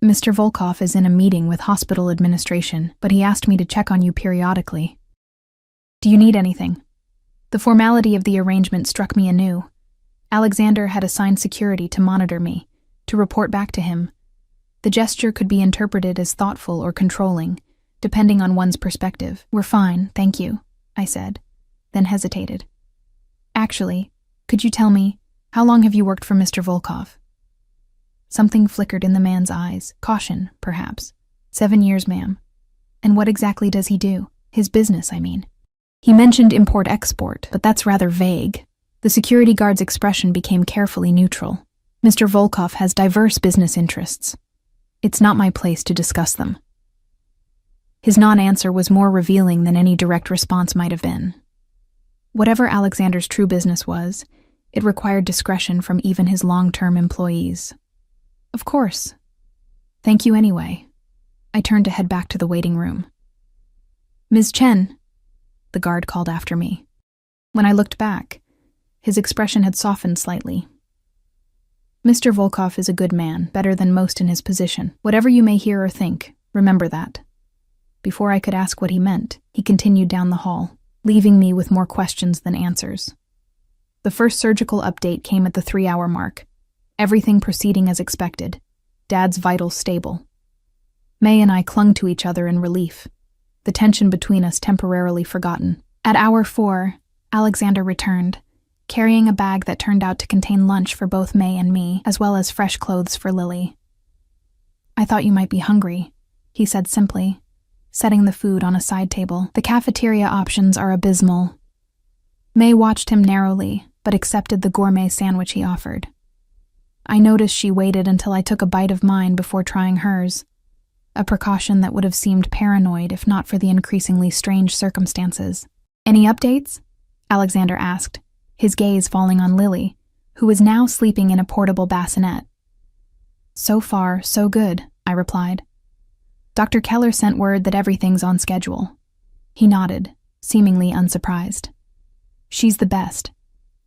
A: Mr. Volkov is in a meeting with hospital administration, but he asked me to check on you periodically. Do you need anything? The formality of the arrangement struck me anew. Alexander had assigned security to monitor me, to report back to him. The gesture could be interpreted as thoughtful or controlling, depending on one's perspective. We're fine, thank you, I said, then hesitated. Actually, could you tell me, how long have you worked for Mr. Volkov? Something flickered in the man's eyes. Caution, perhaps. 7 years, ma'am. And what exactly does he do? His business, I mean. He mentioned import-export, but that's rather vague. The security guard's expression became carefully neutral. Mr. Volkov has diverse business interests. It's not my place to discuss them. His non-answer was more revealing than any direct response might have been. Whatever Alexander's true business was, it required discretion from even his long-term employees. Of course. Thank you anyway. I turned to head back to the waiting room. Ms. Chen, the guard called after me. When I looked back, his expression had softened slightly. Mr. Volkov is a good man, better than most in his position. Whatever you may hear or think, remember that. Before I could ask what he meant, he continued down the hall, leaving me with more questions than answers. The first surgical update came at the 3-hour mark. Everything proceeding as expected. Dad's vitals stable. May and I clung to each other in relief, the tension between us temporarily forgotten. At hour 4, Alexander returned, carrying a bag that turned out to contain lunch for both May and me, as well as fresh clothes for Lily. I thought you might be hungry, he said simply, setting the food on a side table. The cafeteria options are abysmal. May watched him narrowly, but accepted the gourmet sandwich he offered. I noticed she waited until I took a bite of mine before trying hers, a precaution that would have seemed paranoid if not for the increasingly strange circumstances. Any updates? Alexander asked, his gaze falling on Lily, who was now sleeping in a portable bassinet. So far, so good, I replied. Dr. Keller sent word that everything's on schedule. He nodded, seemingly unsurprised. She's the best.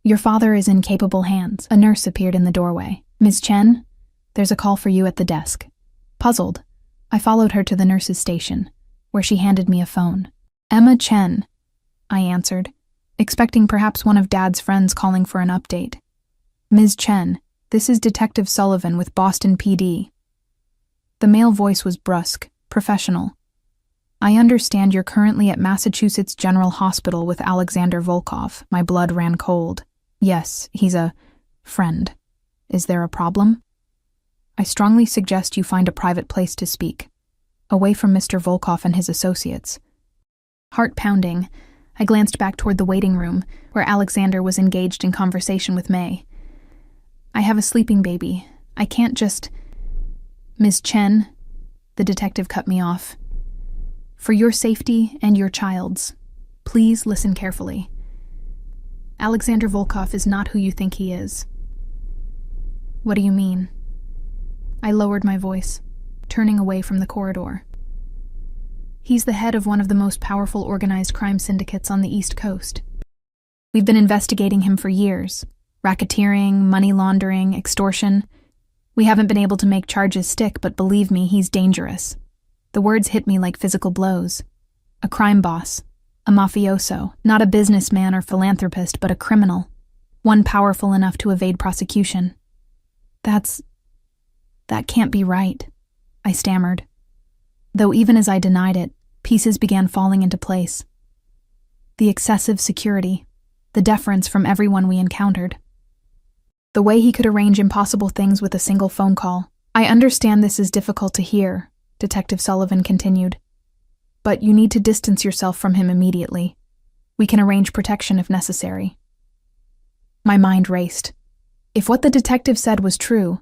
A: Your father is in capable hands. A nurse appeared in the doorway. Ms. Chen, there's a call for you at the desk. Puzzled, I followed her to the nurse's station, where she handed me a phone. Emma Chen, I answered, expecting perhaps one of Dad's friends calling for an update. Ms. Chen, this is Detective Sullivan with Boston PD. The male voice was brusque, professional. I understand you're currently at Massachusetts General Hospital with Alexander Volkov. My blood ran cold. Yes, he's a friend. Is there a problem? I strongly suggest you find a private place to speak, away from Mr. Volkov and his associates. Heart pounding, I glanced back toward the waiting room, where Alexander was engaged in conversation with May. I have a sleeping baby. I can't just... Ms. Chen, the detective cut me off. For your safety and your child's, please listen carefully. Alexander Volkov is not who you think he is. What do you mean? I lowered my voice, turning away from the corridor. He's the head of one of the most powerful organized crime syndicates on the East Coast. We've been investigating him for years. Racketeering, money laundering, extortion. We haven't been able to make charges stick, but believe me, he's dangerous. The words hit me like physical blows. A crime boss. A mafioso. Not a businessman or philanthropist, but a criminal. One powerful enough to evade prosecution. That can't be right, I stammered. Though even as I denied it, pieces began falling into place. The excessive security, the deference from everyone we encountered. The way he could arrange impossible things with a single phone call. I understand this is difficult to hear, Detective Sullivan continued. But you need to distance yourself from him immediately. We can arrange protection if necessary. My mind raced. If what the detective said was true,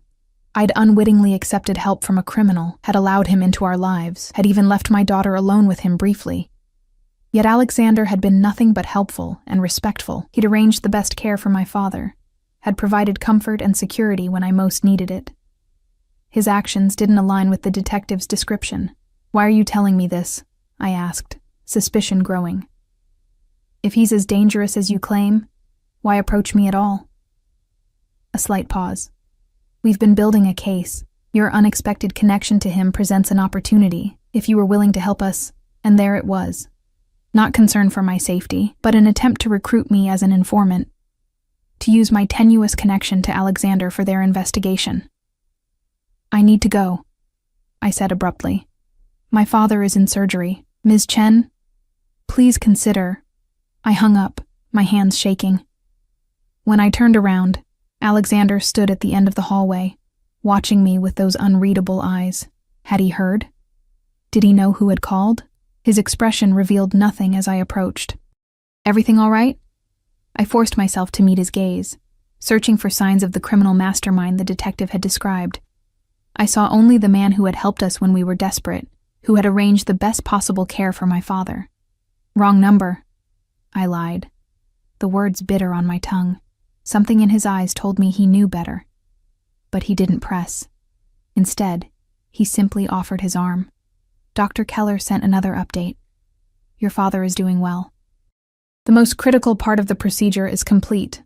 A: I'd unwittingly accepted help from a criminal, had allowed him into our lives, had even left my daughter alone with him briefly. Yet Alexander had been nothing but helpful and respectful. He'd arranged the best care for my father, had provided comfort and security when I most needed it. His actions didn't align with the detective's description. Why are you telling me this? I asked, suspicion growing. If he's as dangerous as you claim, why approach me at all? A slight pause. We've been building a case. Your unexpected connection to him presents an opportunity, if you were willing to help us, and there it was. Not concern for my safety, but an attempt to recruit me as an informant, to use my tenuous connection to Alexander for their investigation. I need to go, I said abruptly. My father is in surgery. Ms. Chen, please consider. I hung up, my hands shaking. When I turned around, Alexander stood at the end of the hallway, watching me with those unreadable eyes. Had he heard? Did he know who had called? His expression revealed nothing as I approached. Everything all right? I forced myself to meet his gaze, searching for signs of the criminal mastermind the detective had described. I saw only the man who had helped us when we were desperate, who had arranged the best possible care for my father. Wrong number, I lied, the words bitter on my tongue. Something in his eyes told me he knew better. But he didn't press. Instead, he simply offered his arm. Dr. Keller sent another update. Your father is doing well. The most critical part of the procedure is complete.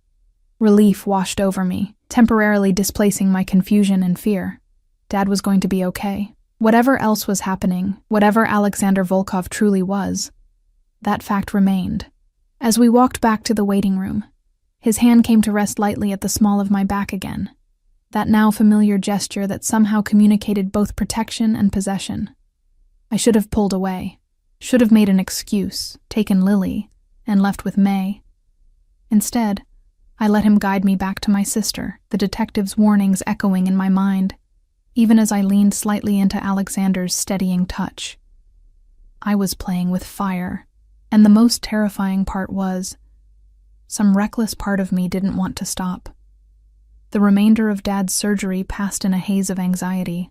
A: Relief washed over me, temporarily displacing my confusion and fear. Dad was going to be okay. Whatever else was happening, whatever Alexander Volkov truly was, that fact remained. As we walked back to the waiting room, his hand came to rest lightly at the small of my back again, that now familiar gesture that somehow communicated both protection and possession. I should have pulled away, should have made an excuse, taken Lily, and left with May. Instead, I let him guide me back to my sister, the detective's warnings echoing in my mind, even as I leaned slightly into Alexander's steadying touch. I was playing with fire, and the most terrifying part was, some reckless part of me didn't want to stop. The remainder of Dad's surgery passed in a haze of anxiety,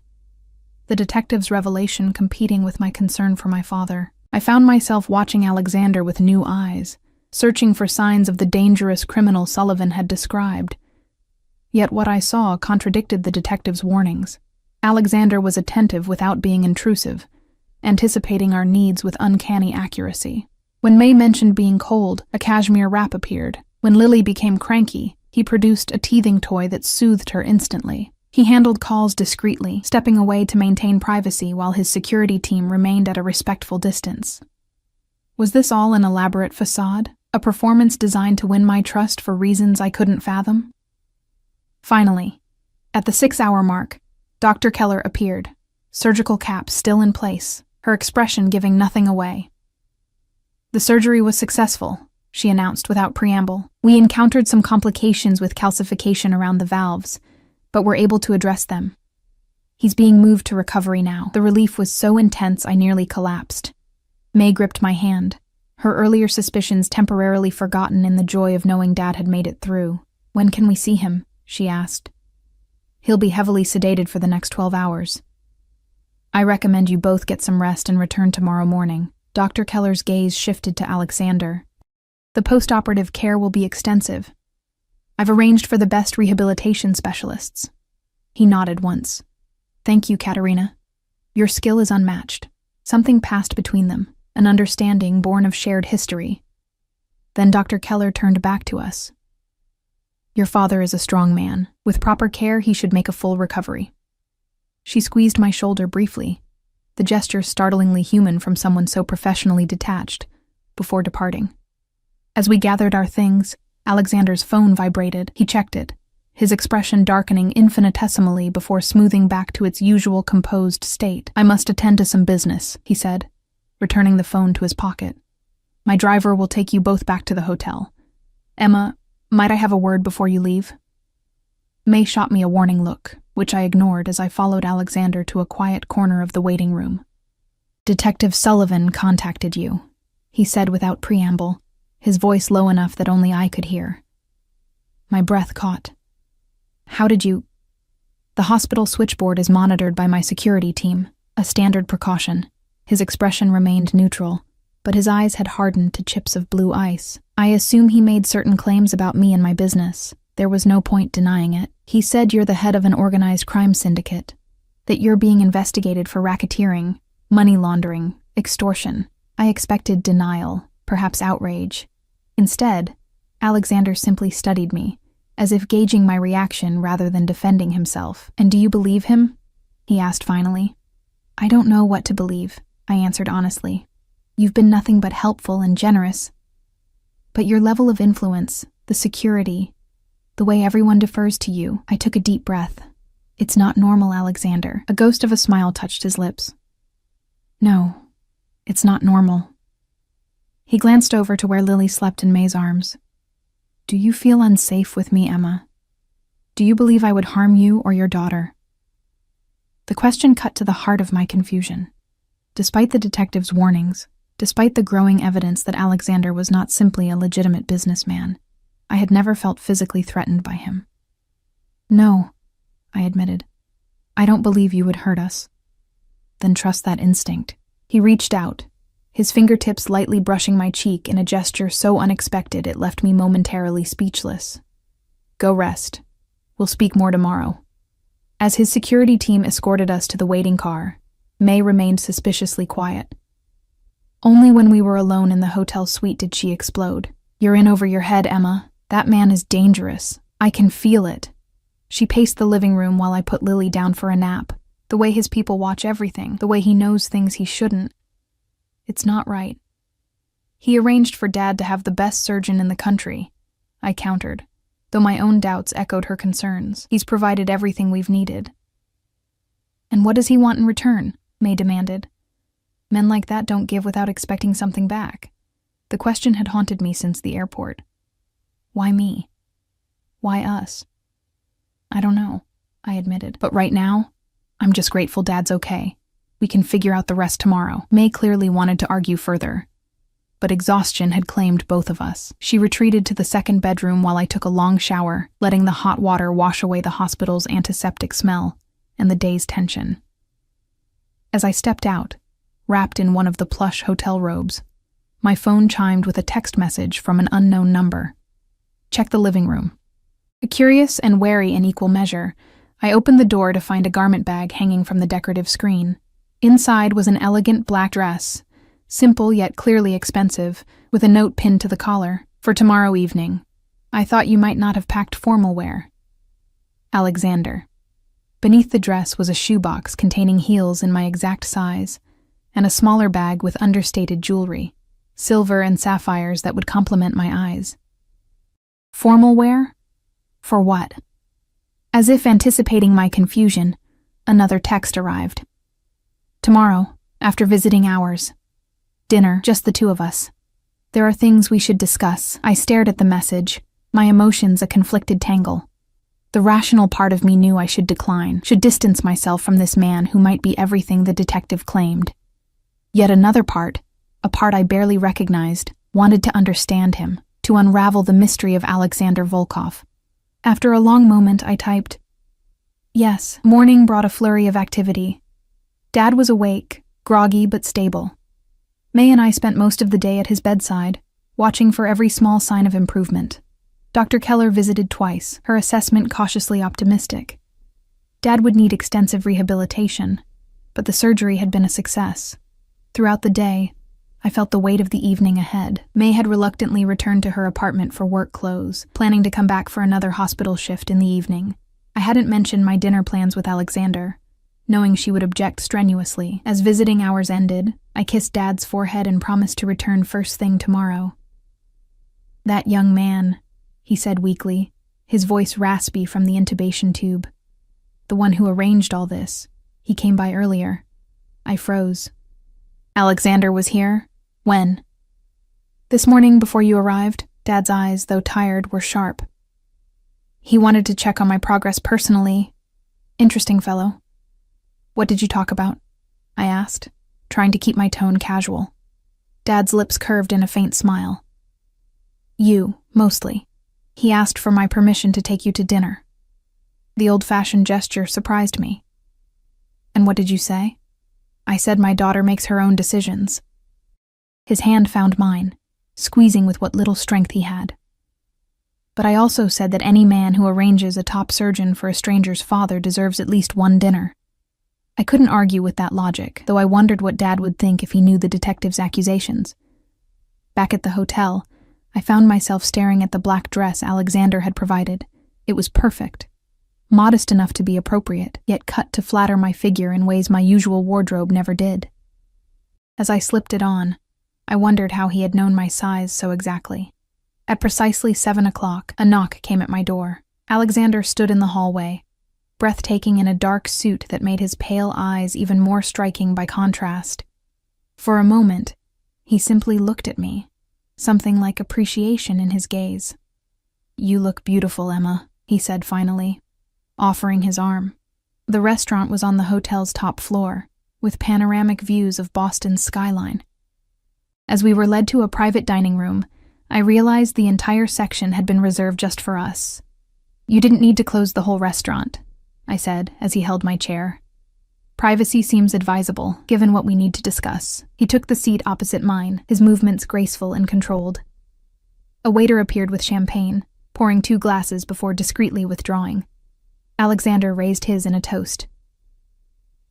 A: the detective's revelation competing with my concern for my father. I found myself watching Alexander with new eyes, searching for signs of the dangerous criminal Sullivan had described. Yet what I saw contradicted the detective's warnings. Alexander was attentive without being intrusive, anticipating our needs with uncanny accuracy. When May mentioned being cold, a cashmere wrap appeared. When Lily became cranky, he produced a teething toy that soothed her instantly. He handled calls discreetly, stepping away to maintain privacy while his security team remained at a respectful distance. Was this all an elaborate facade? A performance designed to win my trust for reasons I couldn't fathom? Finally, at the 6-hour mark, Dr. Keller appeared, surgical cap still in place, her expression giving nothing away. The surgery was successful, she announced without preamble. We encountered some complications with calcification around the valves, but were able to address them. He's being moved to recovery now. The relief was so intense I nearly collapsed. May gripped my hand, her earlier suspicions temporarily forgotten in the joy of knowing Dad had made it through. When can we see him? She asked. He'll be heavily sedated for the next 12 hours. I recommend you both get some rest and return tomorrow morning. Dr. Keller's gaze shifted to Alexander. The post-operative care will be extensive. I've arranged for the best rehabilitation specialists. He nodded once. Thank you, Katerina. Your skill is unmatched. Something passed between them, an understanding born of shared history. Then Dr. Keller turned back to us. Your father is a strong man. With proper care, he should make a full recovery. She squeezed my shoulder briefly, the gesture startlingly human from someone so professionally detached, before departing. As we gathered our things, Alexander's phone vibrated. He checked it, his expression darkening infinitesimally before smoothing back to its usual composed state. I must attend to some business, he said, returning the phone to his pocket. My driver will take you both back to the hotel. Emma, might I have a word before you leave? May shot me a warning look, which I ignored as I followed Alexander to a quiet corner of the waiting room. Detective Sullivan contacted you, he said without preamble, his voice low enough that only I could hear. My breath caught. How did you... The hospital switchboard is monitored by my security team, a standard precaution. His expression remained neutral, but his eyes had hardened to chips of blue ice. I assume he made certain claims about me and my business. There was no point denying it. He said you're the head of an organized crime syndicate, that you're being investigated for racketeering, money laundering, extortion. I expected denial, perhaps outrage. Instead, Alexander simply studied me, as if gauging my reaction rather than defending himself. "And do you believe him?" he asked finally. "I don't know what to believe," I answered honestly. "You've been nothing but helpful and generous. But your level of influence, the security, the way everyone defers to you." I took a deep breath. "It's not normal, Alexander." A ghost of a smile touched his lips. "No, it's not normal." He glanced over to where Lily slept in May's arms. "Do you feel unsafe with me, Emma? Do you believe I would harm you or your daughter?" The question cut to the heart of my confusion. Despite the detective's warnings, despite the growing evidence that Alexander was not simply a legitimate businessman, I had never felt physically threatened by him. "No," I admitted. "I don't believe you would hurt us." "Then trust that instinct." He reached out, his fingertips lightly brushing my cheek in a gesture so unexpected it left me momentarily speechless. "Go rest. We'll speak more tomorrow." As his security team escorted us to the waiting car, May remained suspiciously quiet. Only when we were alone in the hotel suite did she explode. "You're in over your head, Emma. That man is dangerous. I can feel it." She paced the living room while I put Lily down for a nap. The way his people watch everything, the way he knows things he shouldn't. It's not right. "He arranged for Dad to have the best surgeon in the country," I countered, though my own doubts echoed her concerns. "He's provided everything we've needed." "And what does he want in return?" May demanded. Men like that don't give without expecting something back. The question had haunted me since the airport. Why me? Why us? "I don't know," I admitted. "But right now, I'm just grateful Dad's okay. We can figure out the rest tomorrow." May clearly wanted to argue further, but exhaustion had claimed both of us. She retreated to the second bedroom while I took a long shower, letting the hot water wash away the hospital's antiseptic smell and the day's tension. As I stepped out, wrapped in one of the plush hotel robes, my phone chimed with a text message from an unknown number. "Check the living room." Curious and wary in equal measure, I opened the door to find a garment bag hanging from the decorative screen. Inside was an elegant black dress, simple yet clearly expensive, with a note pinned to the collar. "For tomorrow evening. I thought you might not have packed formal wear. Alexander." Beneath the dress was a shoebox containing heels in my exact size, and a smaller bag with understated jewelry, silver and sapphires that would complement my eyes. Formal wear? For what? As if anticipating my confusion, another text arrived. "Tomorrow, after visiting hours. Dinner, just the two of us. There are things we should discuss." I stared at the message, my emotions a conflicted tangle. The rational part of me knew I should decline, should distance myself from this man who might be everything the detective claimed. Yet another part, a part I barely recognized, wanted to understand him, to unravel the mystery of Alexander Volkov. After a long moment, I typed, "Yes." Morning brought a flurry of activity. Dad was awake, groggy but stable. May and I spent most of the day at his bedside, watching for every small sign of improvement. Dr. Keller visited twice, her assessment cautiously optimistic. Dad would need extensive rehabilitation, but the surgery had been a success. Throughout the day, I felt the weight of the evening ahead. May had reluctantly returned to her apartment for work clothes, planning to come back for another hospital shift in the evening. I hadn't mentioned my dinner plans with Alexander, knowing she would object strenuously. As visiting hours ended, I kissed Dad's forehead and promised to return first thing tomorrow. "That young man," he said weakly, his voice raspy from the intubation tube. "The one who arranged all this. He came by earlier." I froze. "Alexander was here? When?" "This morning before you arrived." Dad's eyes, though tired, were sharp. "He wanted to check on my progress personally. Interesting fellow." "What did you talk about?" I asked, trying to keep my tone casual. Dad's lips curved in a faint smile. "You, mostly. He asked for my permission to take you to dinner." The old-fashioned gesture surprised me. "And what did you say?" "I said my daughter makes her own decisions." His hand found mine, squeezing with what little strength he had. "But I also said that any man who arranges a top surgeon for a stranger's father deserves at least one dinner." I couldn't argue with that logic, though I wondered what Dad would think if he knew the detective's accusations. Back at the hotel, I found myself staring at the black dress Alexander had provided, It was perfect, modest enough to be appropriate, yet cut to flatter my figure in ways my usual wardrobe never did. As I slipped it on, I wondered how he had known my size so exactly. At precisely 7 o'clock, a knock came at my door. Alexander stood in the hallway, breathtaking in a dark suit that made his pale eyes even more striking by contrast. For a moment, he simply looked at me, something like appreciation in his gaze. "You look beautiful, Emma," he said finally, offering his arm. The restaurant was on the hotel's top floor, with panoramic views of Boston's skyline. As we were led to a private dining room, I realized the entire section had been reserved just for us. "You didn't need to close the whole restaurant," I said as he held my chair. "Privacy seems advisable, given what we need to discuss." He took the seat opposite mine, his movements graceful and controlled. A waiter appeared with champagne, pouring 2 glasses before discreetly withdrawing. Alexander raised his in a toast.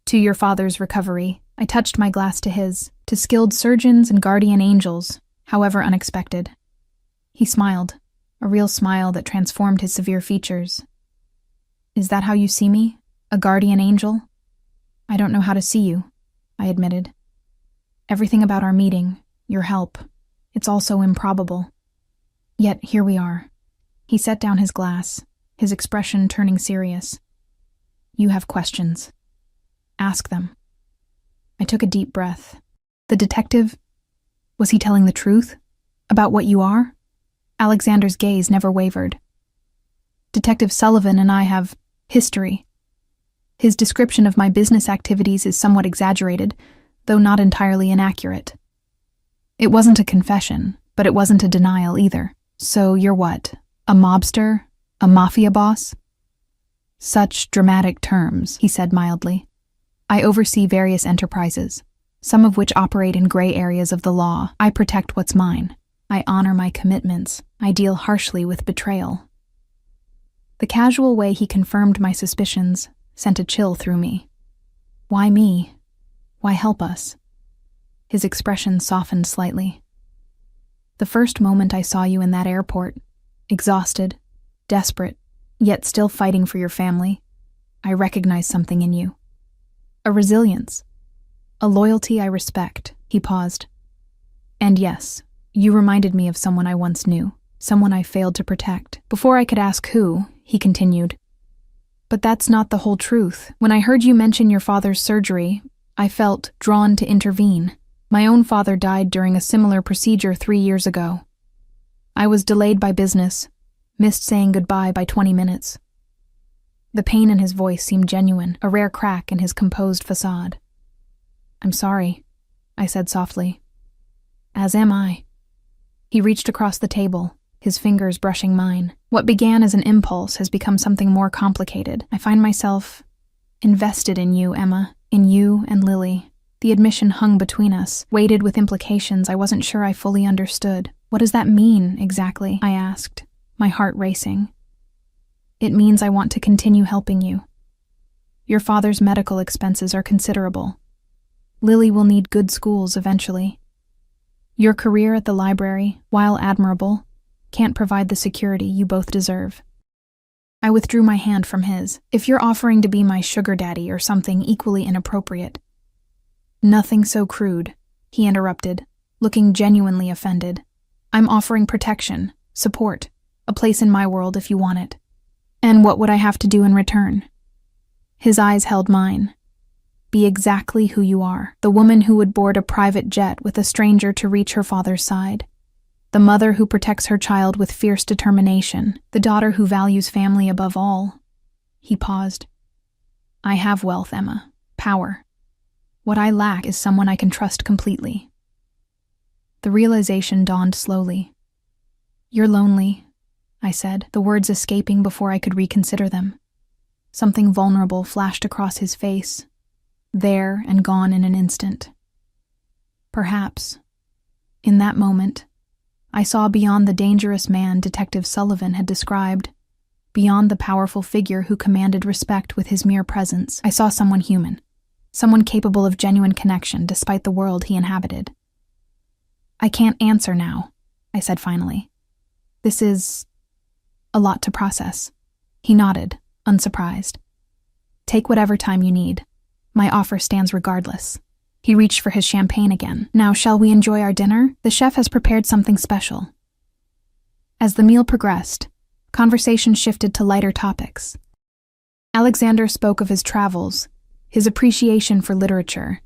A: "To your father's recovery." I touched my glass to his. "To skilled surgeons and guardian angels, however unexpected." He smiled, a real smile that transformed his severe features. "Is that how you see me? A guardian angel?" "I don't know how to see you," I admitted. "Everything about our meeting, your help, it's all so improbable. Yet here we are." He set down his glass, his expression turning serious. "You have questions. Ask them." I took a deep breath. The detective, was he telling the truth? About what you are? Alexander's gaze never wavered. "Detective Sullivan and I have history. His description of my business activities is somewhat exaggerated, though not entirely inaccurate. It wasn't a confession, but it wasn't a denial either. So you're what? A mobster? A mafia boss?" "Such dramatic terms," he said mildly. "I oversee various enterprises, some of which operate in gray areas of the law. I protect what's mine. I honor my commitments. I deal harshly with betrayal." The casual way he confirmed my suspicions sent a chill through me. "Why me? Why help us?" His expression softened slightly. "The first moment I saw you in that airport, exhausted, desperate, yet still fighting for your family, I recognized something in you. A resilience. A loyalty I respect." He paused. "And yes, you reminded me of someone I once knew, someone I failed to protect." Before I could ask who, he continued, "But that's not the whole truth. When I heard you mention your father's surgery, I felt drawn to intervene. My own father died during a similar procedure 3 years ago. I was delayed by business, missed saying goodbye by 20 minutes. The pain in his voice seemed genuine, a rare crack in his composed facade. "I'm sorry," I said softly. "As am I." He reached across the table, his fingers brushing mine. "What began as an impulse has become something more complicated. I find myself invested in you, Emma, in you and Lily." The admission hung between us, weighted with implications I wasn't sure I fully understood. "What does that mean, exactly?" I asked, my heart racing. "It means I want to continue helping you. Your father's medical expenses are considerable. Lily will need good schools eventually. Your career at the library, while admirable, can't provide the security you both deserve." I withdrew my hand from his. "If you're offering to be my sugar daddy or something equally inappropriate—" "Nothing so crude," he interrupted, looking genuinely offended. "I'm offering protection, support, a place in my world if you want it. And what would I have to do in return?" His eyes held mine. "Be exactly who you are, the woman who would board a private jet with a stranger to reach her father's side. The mother who protects her child with fierce determination, the daughter who values family above all." He paused. "I have wealth, Emma, power. What I lack is someone I can trust completely." The realization dawned slowly. "You're lonely," I said, the words escaping before I could reconsider them. Something vulnerable flashed across his face, there and gone in an instant. Perhaps. In that moment, I saw beyond the dangerous man Detective Sullivan had described, beyond the powerful figure who commanded respect with his mere presence. I saw someone human, someone capable of genuine connection despite the world he inhabited. "I can't answer now," I said finally. "This is a lot to process." He nodded, unsurprised. Take whatever time you need. My offer stands regardless. He reached for his champagne again. Now, shall we enjoy our dinner? The chef has prepared something special. As the meal progressed, conversation shifted to lighter topics. Alexander spoke of his travels, his appreciation for literature,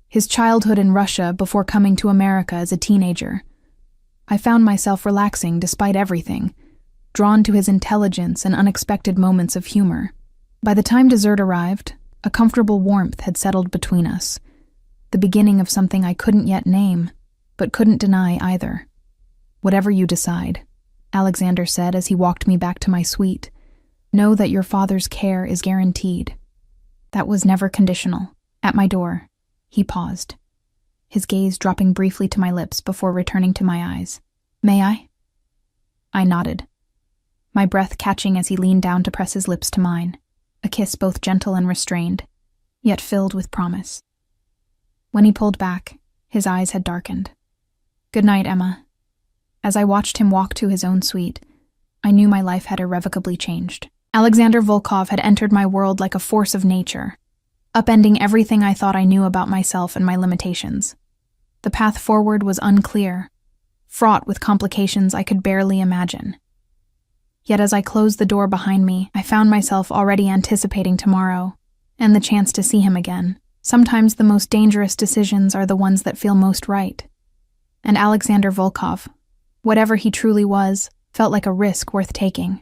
A: his childhood in Russia before coming to America as a teenager. I found myself relaxing despite everything, drawn to his intelligence and unexpected moments of humor. By the time dessert arrived, a comfortable warmth had settled between us, the beginning of something I couldn't yet name, but couldn't deny either. Whatever you decide, Alexander said as he walked me back to my suite, know that your father's care is guaranteed. That was never conditional. At my door, he paused, his gaze dropping briefly to my lips before returning to my eyes. May I? I nodded, my breath catching as he leaned down to press his lips to mine, a kiss both gentle and restrained, yet filled with promise. When he pulled back, his eyes had darkened. Good night, Emma. As I watched him walk to his own suite, I knew my life had irrevocably changed. Alexander Volkov had entered my world like a force of nature, upending everything I thought I knew about myself and my limitations. The path forward was unclear, fraught with complications I could barely imagine. Yet as I closed the door behind me, I found myself already anticipating tomorrow and the chance to see him again. Sometimes the most dangerous decisions are the ones that feel most right. And Alexander Volkov, whatever he truly was, felt like a risk worth taking.